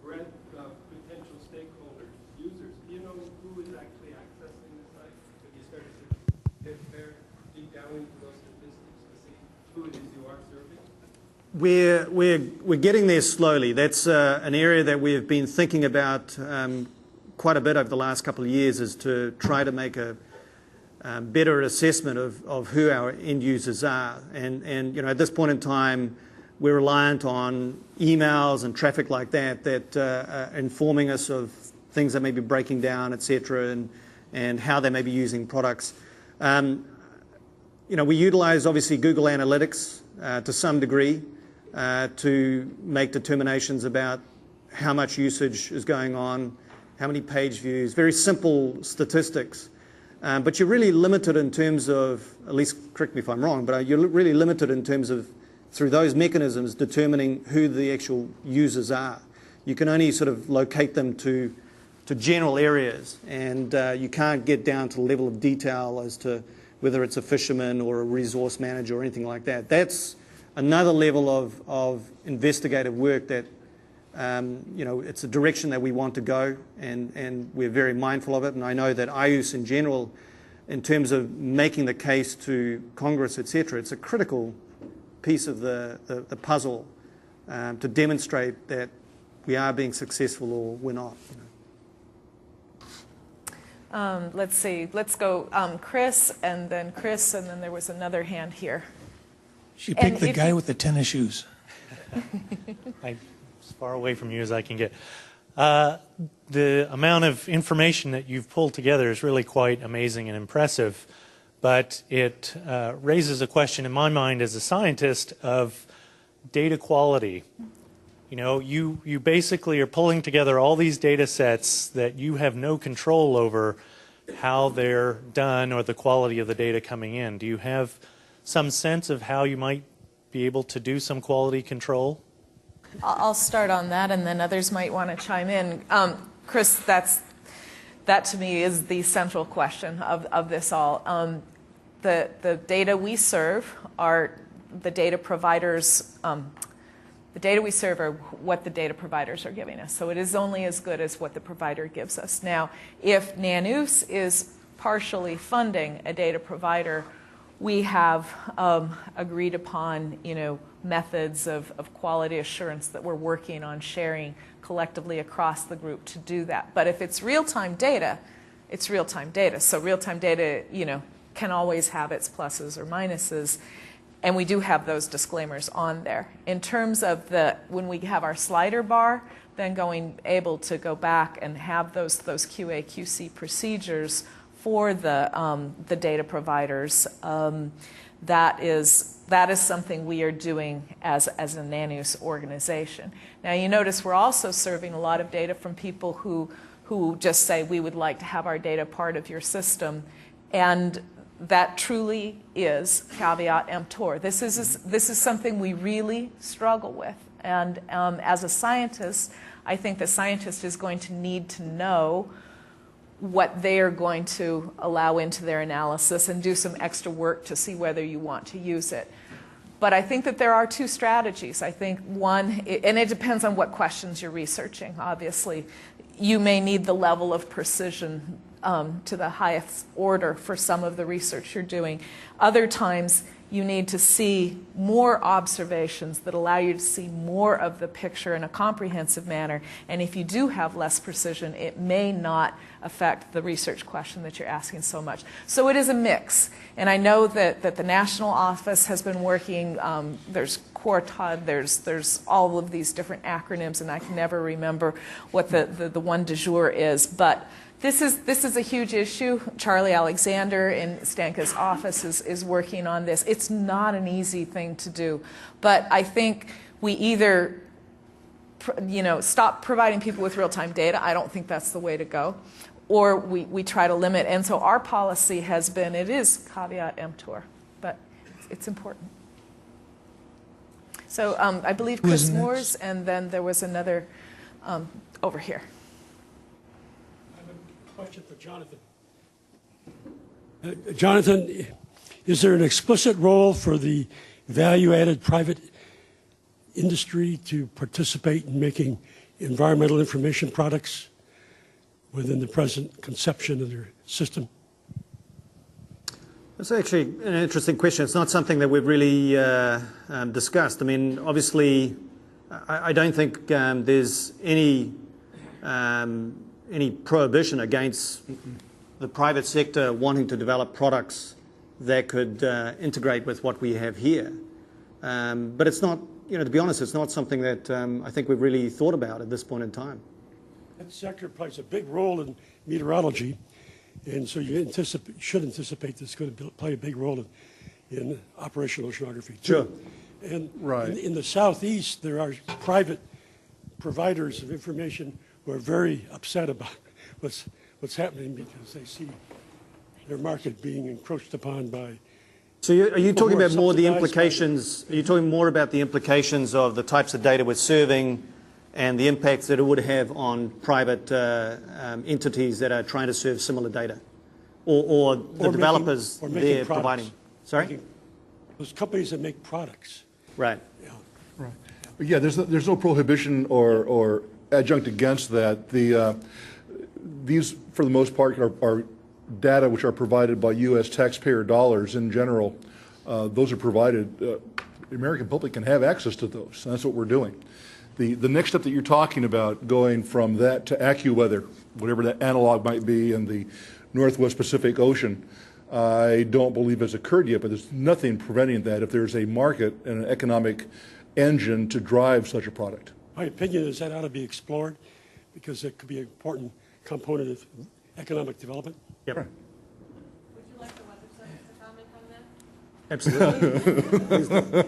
breadth of potential stakeholders, users, do you know who is actually accessing the site? Have you started to get there deep down into those statistics to see who it is you are serving? We're getting there slowly. That's an area that we've been thinking about quite a bit over the last couple of years, is to try to make a better assessment of who our end users are. And at this point in time, we're reliant on emails and traffic like that are informing us of things that may be breaking down, etc., and how they may be using products. We utilize obviously Google Analytics to some degree to make determinations about how much usage is going on, how many page views, very simple statistics. But you're really limited in terms of, at least correct me if I'm wrong, but you're really limited in terms of, through those mechanisms, determining who the actual users are. You can only sort of locate them to general areas, and you can't get down to the level of detail as to whether it's a fisherman or a resource manager or anything like that. That's another level of investigative work that it's a direction that we want to go, and we're very mindful of it. And I know that iUse in general, in terms of making the case to Congress, etc., it's a critical piece of the puzzle to demonstrate that we are being successful or we're not. Let's see. Let's go Chris, and then there was another hand here. She picked the guy with the tennis shoes. I'm as far away from you as I can get. The amount of information that you've pulled together is really quite amazing and impressive, but it raises a question in my mind as a scientist of data quality. You know, you basically are pulling together all these data sets that you have no control over how they're done or the quality of the data coming in. Do you have some sense of how you might be able to do some quality control? I'll start on that, and then others might want to chime in. Chris, that to me is the central question of this all. The data we serve are the data providers. The data we serve are what the data providers are giving us. So it is only as good as what the provider gives us. Now, if NANOOS is partially funding a data provider, we have agreed upon, methods of quality assurance that we're working on sharing collectively across the group to do that. But if it's real-time data, it's real-time data. So real-time data, can always have its pluses or minuses. And we do have those disclaimers on there. In terms of when we have our slider bar, then able to go back and have those QA, QC procedures for the data providers, that is something we are doing as a NANOOS organization. Now you notice we're also serving a lot of data from people who just say we would like to have our data part of your system, and that truly is caveat emptor. This is something we really struggle with, and as a scientist, I think the scientist is going to need to know what they are going to allow into their analysis and do some extra work to see whether you want to use it. But I think that there are two strategies. I think one, and it depends on what questions you're researching, obviously. You may need the level of precision to the highest order for some of the research you're doing. Other times, you need to see more observations that allow you to see more of the picture in a comprehensive manner. And if you do have less precision, it may not affect the research question that you're asking so much. So it is a mix. And I know that the national office has been working, there's Quartod, there's all of these different acronyms, and I can never remember what the one du jour is. But this is a huge issue. Charlie Alexander in Stanka's office is working on this. It's not an easy thing to do, but I think we either stop providing people with real-time data. I don't think that's the way to go, or we try to limit. And so our policy has been, it is caveat emptor, but it's important. So I believe Chris Moore's, and then there was another over here. Question for Jonathan. Jonathan, is there an explicit role for the value-added private industry to participate in making environmental information products within the present conception of their system? That's actually an interesting question. It's not something that we've really discussed. I mean, obviously, I don't think there's any prohibition against the private sector wanting to develop products that could integrate with what we have here. But it's not, to be honest, it's not something that I think we've really thought about at this point in time. That sector plays a big role in meteorology, and so you should anticipate that it's going to play a big role in operational oceanography too. Sure. And right. in the Southeast, there are private providers of information who are very upset about what's happening because they see their market being encroached upon by. So are you talking about more the implications? Are you talking more about the implications of the types of data we're serving and the impacts that it would have on private entities that are trying to serve similar data, or the developers they're providing? Sorry, those companies that make products. Right. Yeah. Right. Yeah. There's no prohibition or adjunct against that. These, for the most part, are data which are provided by U.S. taxpayer dollars in general. Those are provided. The American public can have access to those, and that's what we're doing. The next step that you're talking about, going from that to AccuWeather, whatever that analog might be in the Northwest Pacific Ocean, I don't believe has occurred yet, but there's nothing preventing that if there's a market and an economic engine to drive such a product. My opinion is that ought to be explored because it could be an important component of economic development. Yep. Would you like the weather service to comment on that? Absolutely.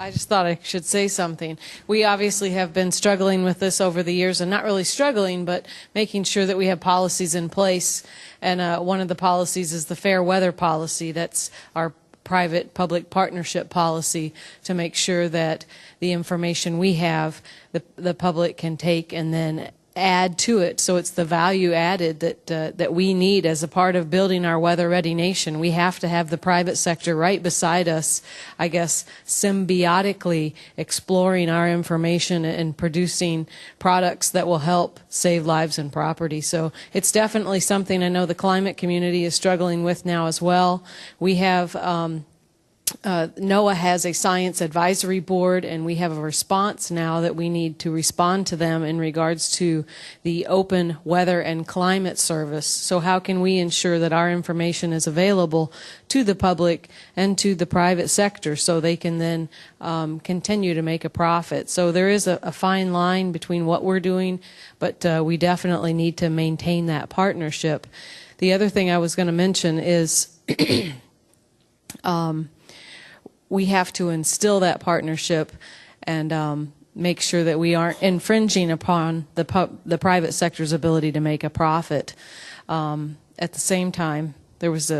I just thought I should say something. We obviously have been struggling with this over the years, and not really struggling, but making sure that we have policies in place. And one of the policies is the fair weather policy. That's our private-public partnership policy to make sure that the information we have, the public can take and then add to it. So it's the value added that we need as a part of building our weather-ready nation. We have to have the private sector right beside us, I guess, symbiotically exploring our information and producing products that will help save lives and property. So it's definitely something I know the climate community is struggling with now as well. We have NOAA has a science advisory board, and we have a response now that we need to respond to them in regards to the Open Weather and Climate Service. So how can we ensure that our information is available to the public and to the private sector so they can then continue to make a profit? So there is a fine line between what we're doing, but we definitely need to maintain that partnership. The other thing I was going to mention is we have to instill that partnership and make sure that we aren't infringing upon the private sector's ability to make a profit. At the same time, there was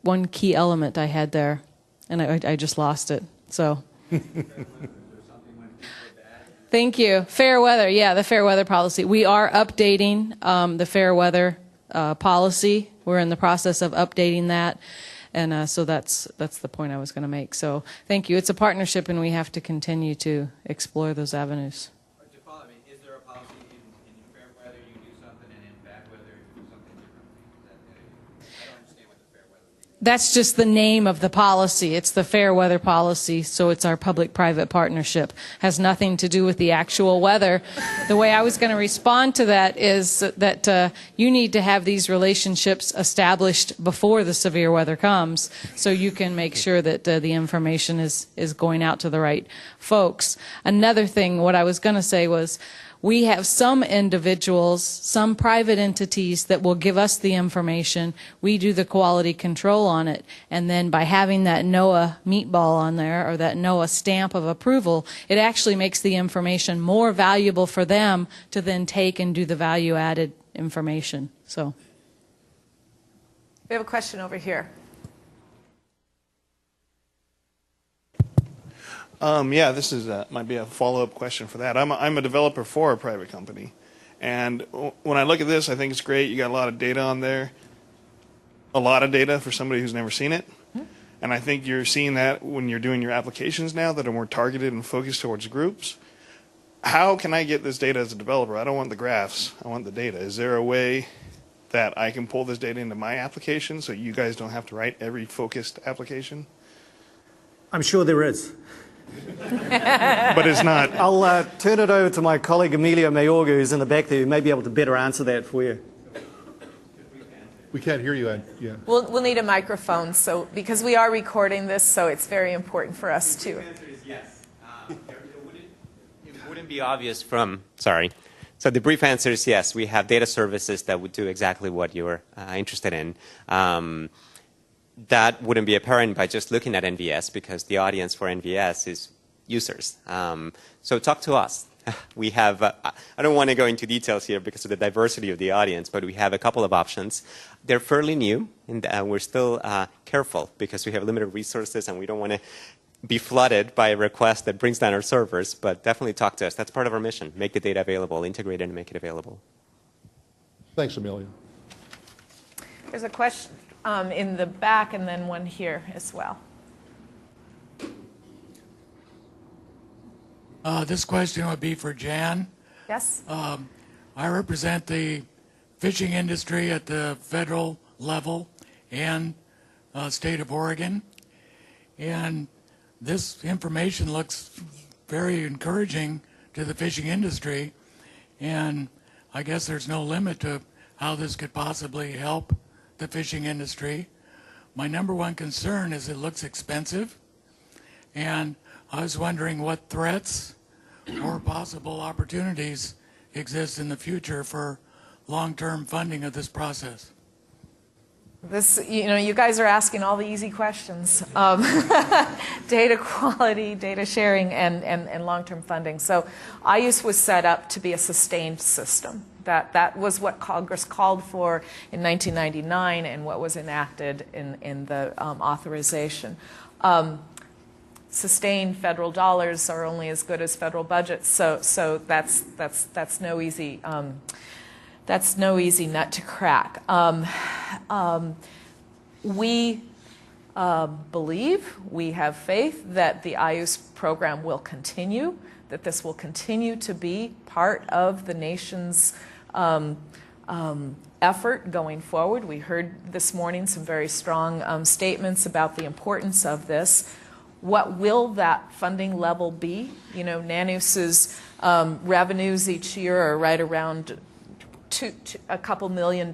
one key element I had there, and I just lost it. So, thank you. Fair weather, yeah, the fair weather policy. We are updating the fair weather policy. We're in the process of updating that. And so that's the point I was going to make. So thank you. It's a partnership, and we have to continue to explore those avenues. To follow, I mean, is there a policy in fair weather you do something, and in bad weather you do something differently? I don't understand what the fair weather means. That's just the name of the policy. It's the fair weather policy, so it's our public-private partnership. Has nothing to do with the actual weather. The way I was going to respond to that is that you need to have these relationships established before the severe weather comes, so you can make sure that the information is going out to the right folks. Another thing, what I was going to say was, we have some individuals, some private entities that will give us the information. We do the quality control on it. And then by having that NOAA meatball on there, or that NOAA stamp of approval, it actually makes the information more valuable for them to then take and do the value-added information. So, We have a question over here. Yeah, this is might be a follow-up question for that. I'm a developer for a private company, and when I look at this, I think it's great. You got a lot of data on there, a lot of data for somebody who's never seen it, and I think you're seeing that when you're doing your applications now that are more targeted and focused towards groups. How can I get this data as a developer? I don't want the graphs. I want the data. Is there a way that I can pull this data into my application so you guys don't have to write every focused application? I'm sure there is. But it's not. I'll turn it over to my colleague Emilio Mayorga, who's in the back there, who may be able to better answer that for you. We can't hear you, Ed. Yeah. We'll need a microphone, so because we are recording this, so it's very important for us to. The answer is yes. It wouldn't be obvious from, sorry. So the brief answer is yes. We have data services that would do exactly what you're interested in. That wouldn't be apparent by just looking at NVS, because the audience for NVS is users. So talk to us. We have, I don't want to go into details here because of the diversity of the audience, but we have a couple of options. They're fairly new, and we're still careful because we have limited resources and we don't want to be flooded by a request that brings down our servers, but definitely talk to us. That's part of our mission. Make the data available, integrate it, and make it available. Thanks, Amelia. There's a question in the back, and then one here as well. This question would be for Jan. Yes? I represent the fishing industry at the federal level and state of Oregon. And this information looks very encouraging to the fishing industry. And I guess there's no limit to how this could possibly help the fishing industry. My number one concern is it looks expensive. And I was wondering what threats or possible opportunities exist in the future for long-term funding of this process? This, you guys are asking all the easy questions. Data quality, data sharing, and long-term funding. So IUS was set up to be a sustained system. That was what Congress called for in 1999 and what was enacted in the authorization. Sustained federal dollars are only as good as federal budgets, so that's no easy nut to crack. We believe, we have faith that the IUS program will continue, that this will continue to be part of the nation's effort going forward. We heard this morning some very strong statements about the importance of this. What will that funding level be? NANOOS's revenues each year are right around a couple $1 million.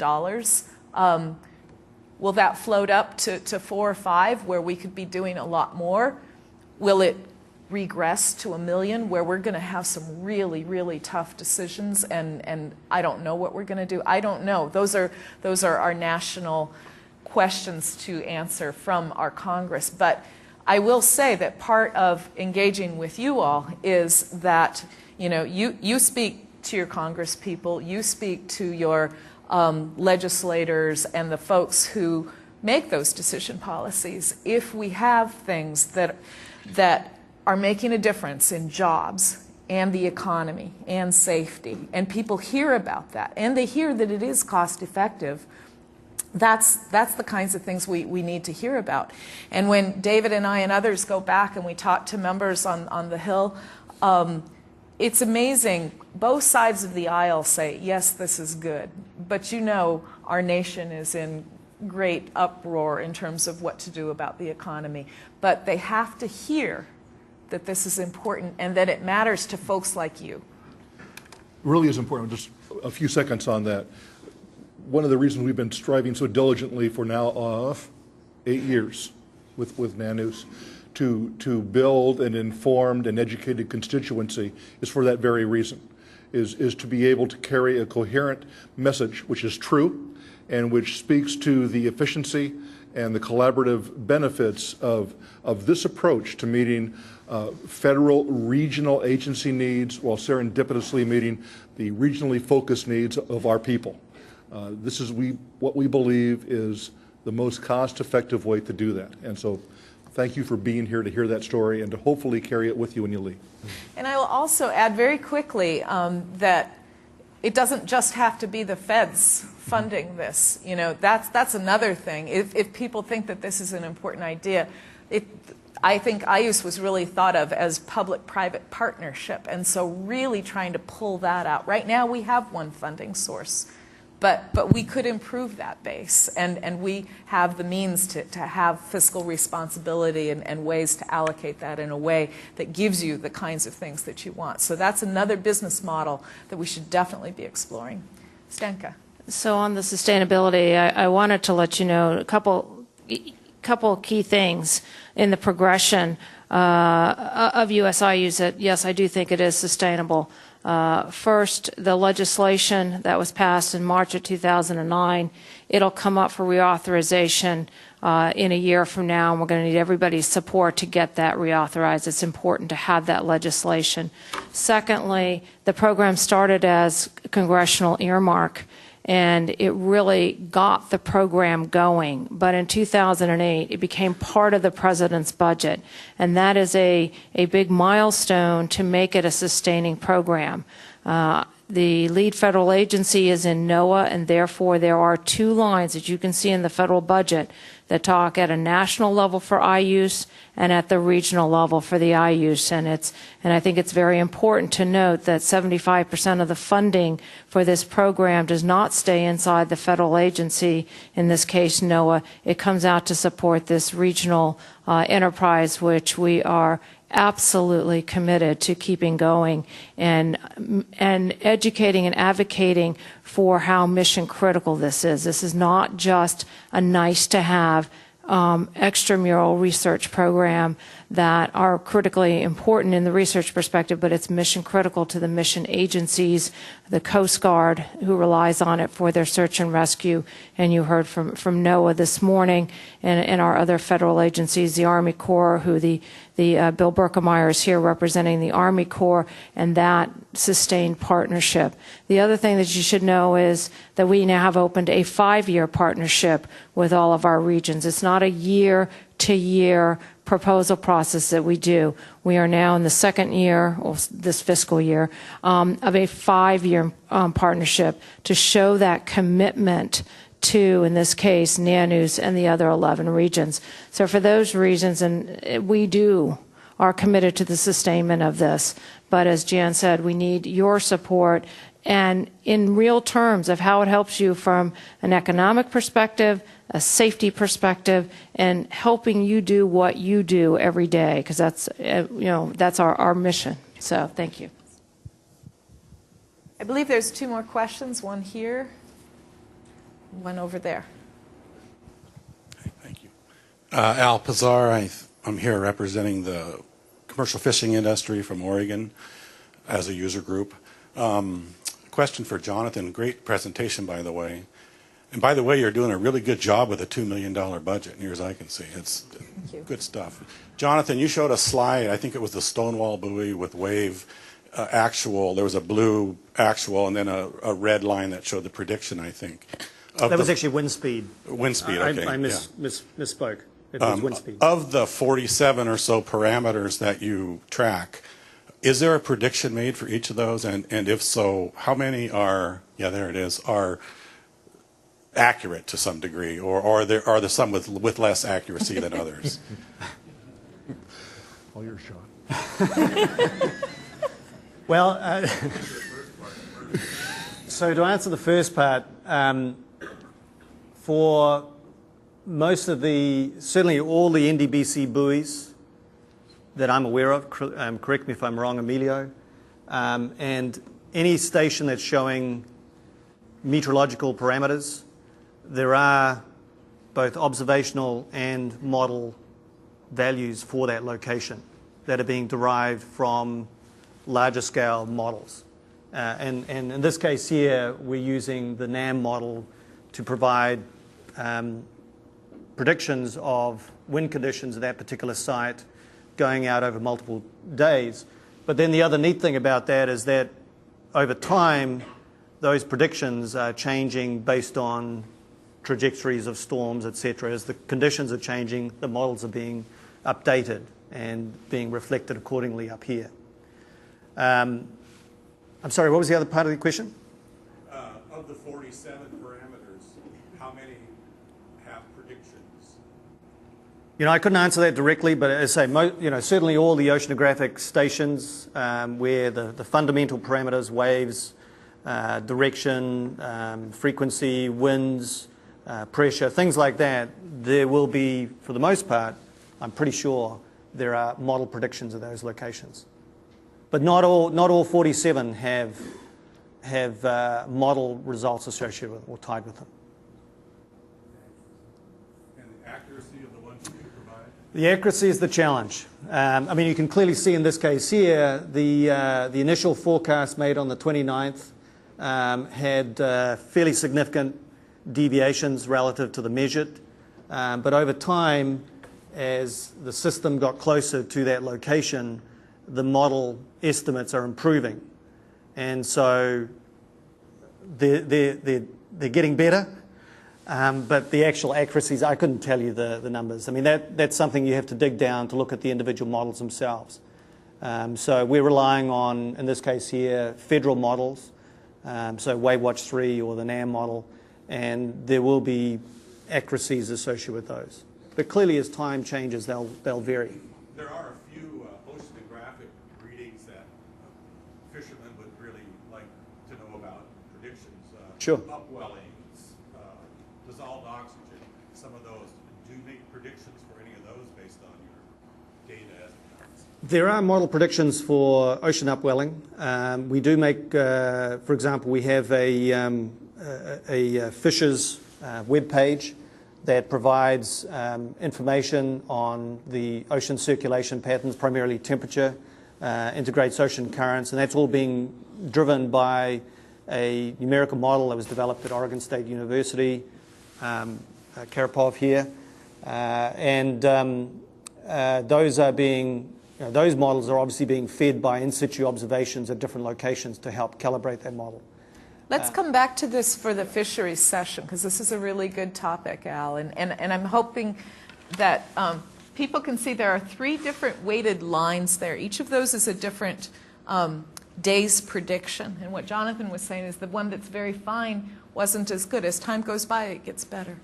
Will that float up to 4 or 5 where we could be doing a lot more? Will it regress to $1 million where we're going to have some really, really tough decisions and I don't know what we're going to do? I don't know. Those are our national questions to answer from our Congress. But I will say that part of engaging with you all is that you speak to your Congress people, you speak to your legislators and the folks who make those decision policies. If we have things that are making a difference in jobs and the economy and safety, and people hear about that, and they hear that it is cost effective, that's the kinds of things we need to hear about. And when David and I and others go back and we talk to members on the Hill, it's amazing. Both sides of the aisle say, yes, this is good. But our nation is in great uproar in terms of what to do about the economy. But they have to hear that this is important and that it matters to folks like you. It really is important. Just a few seconds on that. One of the reasons we've been striving so diligently for now 8 years with NANOOS to build an informed and educated constituency is for that very reason, is to be able to carry a coherent message which is true and which speaks to the efficiency and the collaborative benefits of this approach to meeting federal regional agency needs while serendipitously meeting the regionally focused needs of our people. This is what we believe is the most cost-effective way to do that. And so thank you for being here to hear that story and to hopefully carry it with you when you leave. And I will also add very quickly that it doesn't just have to be the feds funding this. That's another thing. If people think that this is an important idea, I think IUS was really thought of as public-private partnership, and so really trying to pull that out. Right now we have one funding source. But we could improve that base, and we have the means to have fiscal responsibility and ways to allocate that in a way that gives you the kinds of things that you want. So that's another business model that we should definitely be exploring. Stenka. So on the sustainability, I wanted to let you know a couple key things in the progression of USIUs that, yes, I do think it is sustainable. First, the legislation that was passed in March of 2009, it'll come up for reauthorization in a year from now, and we're going to need everybody's support to get that reauthorized. It's important to have that legislation. Secondly, the program started as a congressional earmark, and it really got the program going. But in 2008, it became part of the president's budget, and that is a big milestone to make it a sustaining program. The lead federal agency is in NOAA, and therefore there are 2 lines that you can see in the federal budget that talk at a national level for IUS and at the regional level for the IUS. And I think it's very important to note that 75% of the funding for this program does not stay inside the federal agency, in this case NOAA. It comes out to support this regional enterprise, which we are absolutely committed to keeping going and educating and advocating for how mission critical this is. This is not just a nice to have extramural research program that are critically important in the research perspective, but it's mission critical to the mission agencies, the Coast Guard, who relies on it for their search and rescue, and you heard from NOAA this morning, and our other federal agencies, the Army Corps, who the Bill Berkemeyer is here representing the Army Corps, and that sustained partnership. The other thing that you should know is that we now have opened a 5-year partnership with all of our regions. It's not a year-to-year proposal process that we do. We are now in the second year, or this fiscal year, of a 5-year partnership to show that commitment to, in this case, NANOOS and the other 11 regions. So for those reasons, and we are committed to the sustainment of this, but as Jan said, we need your support and in real terms of how it helps you from an economic perspective, a safety perspective, and helping you do what you do every day, because that's, that's our mission. So thank you. I believe there's 2 more questions, one here, one over there. Thank you. Al Pazar, I'm here representing the commercial fishing industry from Oregon as a user group. Question for Jonathan. Great presentation, by the way. And by the way, you're doing a really good job with a $2 million budget, near as I can see. It's good stuff. Jonathan, you showed a slide, I think it was the Stonewall buoy with wave actual. There was a blue actual and then a red line that showed the prediction, I think. That was actually wind speed. Wind speed, okay. I misspoke. It was wind speed. Of the 47 or so parameters that you track, is there a prediction made for each of those? And if so, how many are, there it is, are accurate to some degree, or are there some with less accuracy than others? All yours, Sean. Well, so to answer the first part, for most of certainly all the NDBC buoys that I'm aware of, correct me if I'm wrong, Emilio, and any station that's showing meteorological parameters, there are both observational and model values for that location that are being derived from larger scale models. And in this case here, we're using the NAM model to provide predictions of wind conditions at that particular site going out over multiple days. But then the other neat thing about that is that over time, those predictions are changing based on trajectories of storms, etc. As the conditions are changing, the models are being updated and being reflected accordingly up here. I'm sorry, what was the other part of the question? Of the 47 parameters, how many have predictions? I couldn't answer that directly, but as I say, certainly all the oceanographic stations where the fundamental parameters, waves, direction, frequency, winds, pressure, things like that, there will be, for the most part, I'm pretty sure there are model predictions of those locations. But not all 47 have model results associated with or tied with them. And the accuracy of the ones that you provide? The accuracy is the challenge. I mean, you can clearly see in this case here, the initial forecast made on the 29th had fairly significant deviations relative to the measured. But over time, as the system got closer to that location, the model estimates are improving. And so they're getting better. But the actual accuracies, I couldn't tell you the numbers. I mean, that's something you have to dig down to look at the individual models themselves. So we're relying on, in this case here, federal models. So WaveWatch 3 or the NAM model. And there will be accuracies associated with those. But clearly, as time changes, they'll vary. There are a few oceanographic readings that fishermen would really like to know about predictions. Sure. Upwellings, dissolved oxygen, some of those. Do you make predictions for any of those based on your data as it comes? There are model predictions for ocean upwelling. We do make, for example, we have a Fisher's web page that provides information on the ocean circulation patterns, primarily temperature, integrates ocean currents, and that's all being driven by a numerical model that was developed at Oregon State University, Karapov here, those are being, those models are obviously being fed by in situ observations at different locations to help calibrate that model. Let's come back to this for the fisheries session, because this is a really good topic, Al, and I'm hoping that people can see there are 3 different weighted lines there. Each of those is a different day's prediction, and what Jonathan was saying is the one that's very fine wasn't as good. As time goes by, it gets better.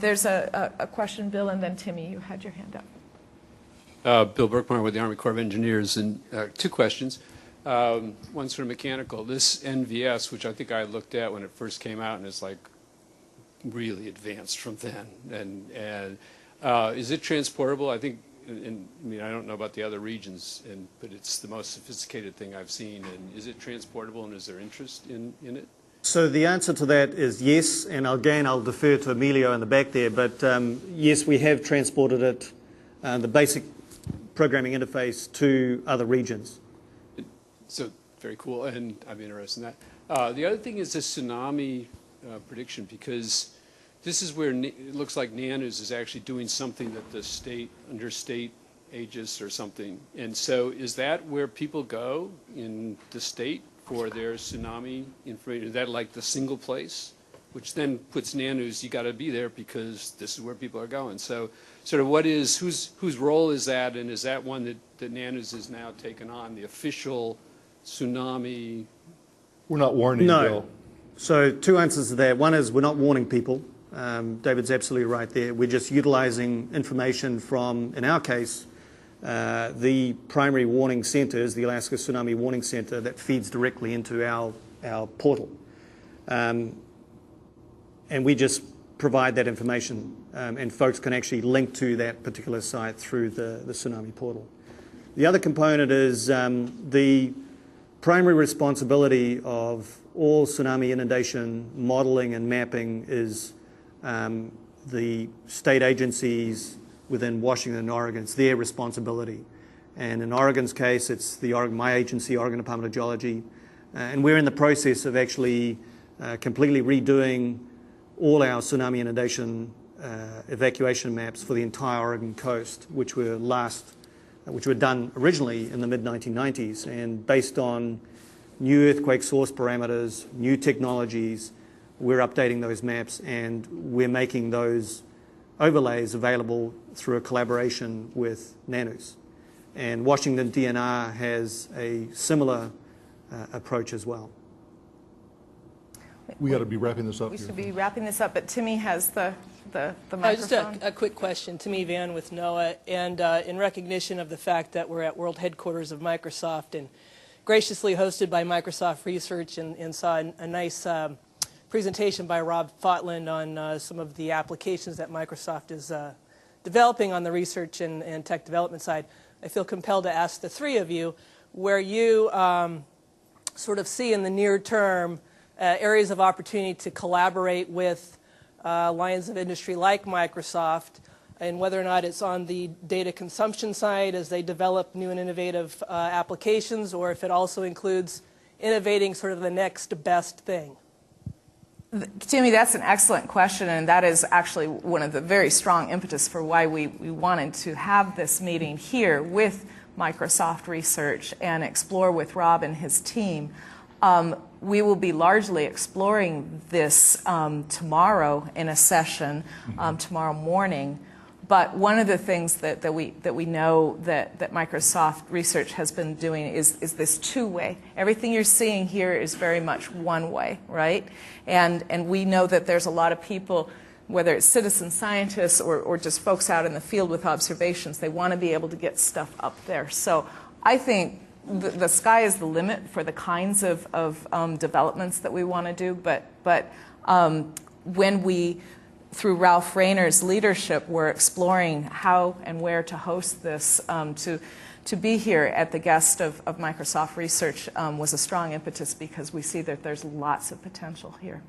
There's a question, Bill, and then Timmy, you had your hand up. Bill Berkmeyer with the Army Corps of Engineers, and 2 questions. One sort of mechanical. This NVS, which I think I looked at when it first came out, and it's like really advanced from then. And is it transportable? I think, I mean, I don't know about the other regions, but it's the most sophisticated thing I've seen. And is it transportable, and is there interest in it? So the answer to that is yes, and again, I'll defer to Emilio in the back there, but yes, we have transported it, the basic programming interface, to other regions. So very cool, and I'm interested in that. The other thing is the tsunami prediction, because this is where it looks like NANOOS is actually doing something that the state, under state aegis or something. And so is that where people go in the state for their tsunami information? Is that like the single place? Which then puts NANOOS, you got to be there because this is where people are going. So sort of what is, whose role is that, and is that one that NANOOS has now taken on, the official tsunami? We're not warning, no. Bill. So 2 answers to that. One is we're not warning people. David's absolutely right there. We're just utilizing information from, in our case, the primary warning center is the Alaska Tsunami Warning Center that feeds directly into our portal. And we just provide that information, and folks can actually link to that particular site through the tsunami portal. The other component is the primary responsibility of all tsunami inundation modeling and mapping is the state agencies within Washington and Oregon. It's their responsibility. And in Oregon's case, it's my agency, Oregon Department of Geology. And we're in the process of actually completely redoing all our tsunami inundation evacuation maps for the entire Oregon coast, which were done originally in the mid-1990s. And based on new earthquake source parameters, new technologies, we're updating those maps, and we're making those overlays available through a collaboration with NANOOS. And Washington DNR has a similar approach as well. We got to be wrapping this up. We should be wrapping this up, but Timmy has the microphone. Just a quick question. Timmy Van with NOAA, and in recognition of the fact that we're at world headquarters of Microsoft and graciously hosted by Microsoft Research, and saw a nice presentation by Rob Fotland on some of the applications that Microsoft is developing on the research and tech development side. I feel compelled to ask the 3 of you where you sort of see in the near term areas of opportunity to collaborate with lines of industry like Microsoft, and whether or not it's on the data consumption side as they develop new and innovative applications, or if it also includes innovating sort of the next best thing. Timmy, that's an excellent question, and that is actually one of the very strong impetus for why we wanted to have this meeting here with Microsoft Research and explore with Rob and his team. We will be largely exploring this tomorrow in a session, tomorrow morning. But one of the things that we know that Microsoft Research has been doing is this 2-way. Everything you're seeing here is very much one way, right? And we know that there's a lot of people, whether it's citizen scientists or just folks out in the field with observations, they want to be able to get stuff up there. So I think the sky is the limit for the kinds of developments that we want to do. But when we, through Ralph Rayner's leadership, we're exploring how and where to host this. To be here at the guest of Microsoft Research was a strong impetus because we see that there's lots of potential here.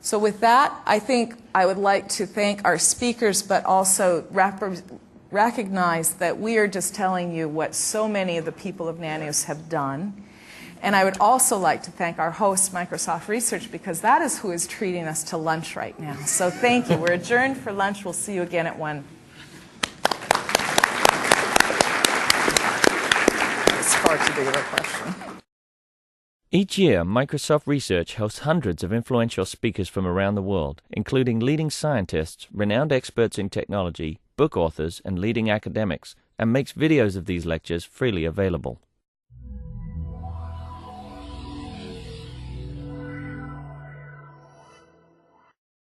So with that, I think I would like to thank our speakers, but also recognize that we are just telling you what so many of the people of NANOOS have done. And I would also like to thank our host, Microsoft Research, because that is who is treating us to lunch right now. So thank you. We're adjourned for lunch. We'll see you again at 1. It's far too big of a question. Each year, Microsoft Research hosts hundreds of influential speakers from around the world, including leading scientists, renowned experts in technology, book authors, and leading academics, and makes videos of these lectures freely available.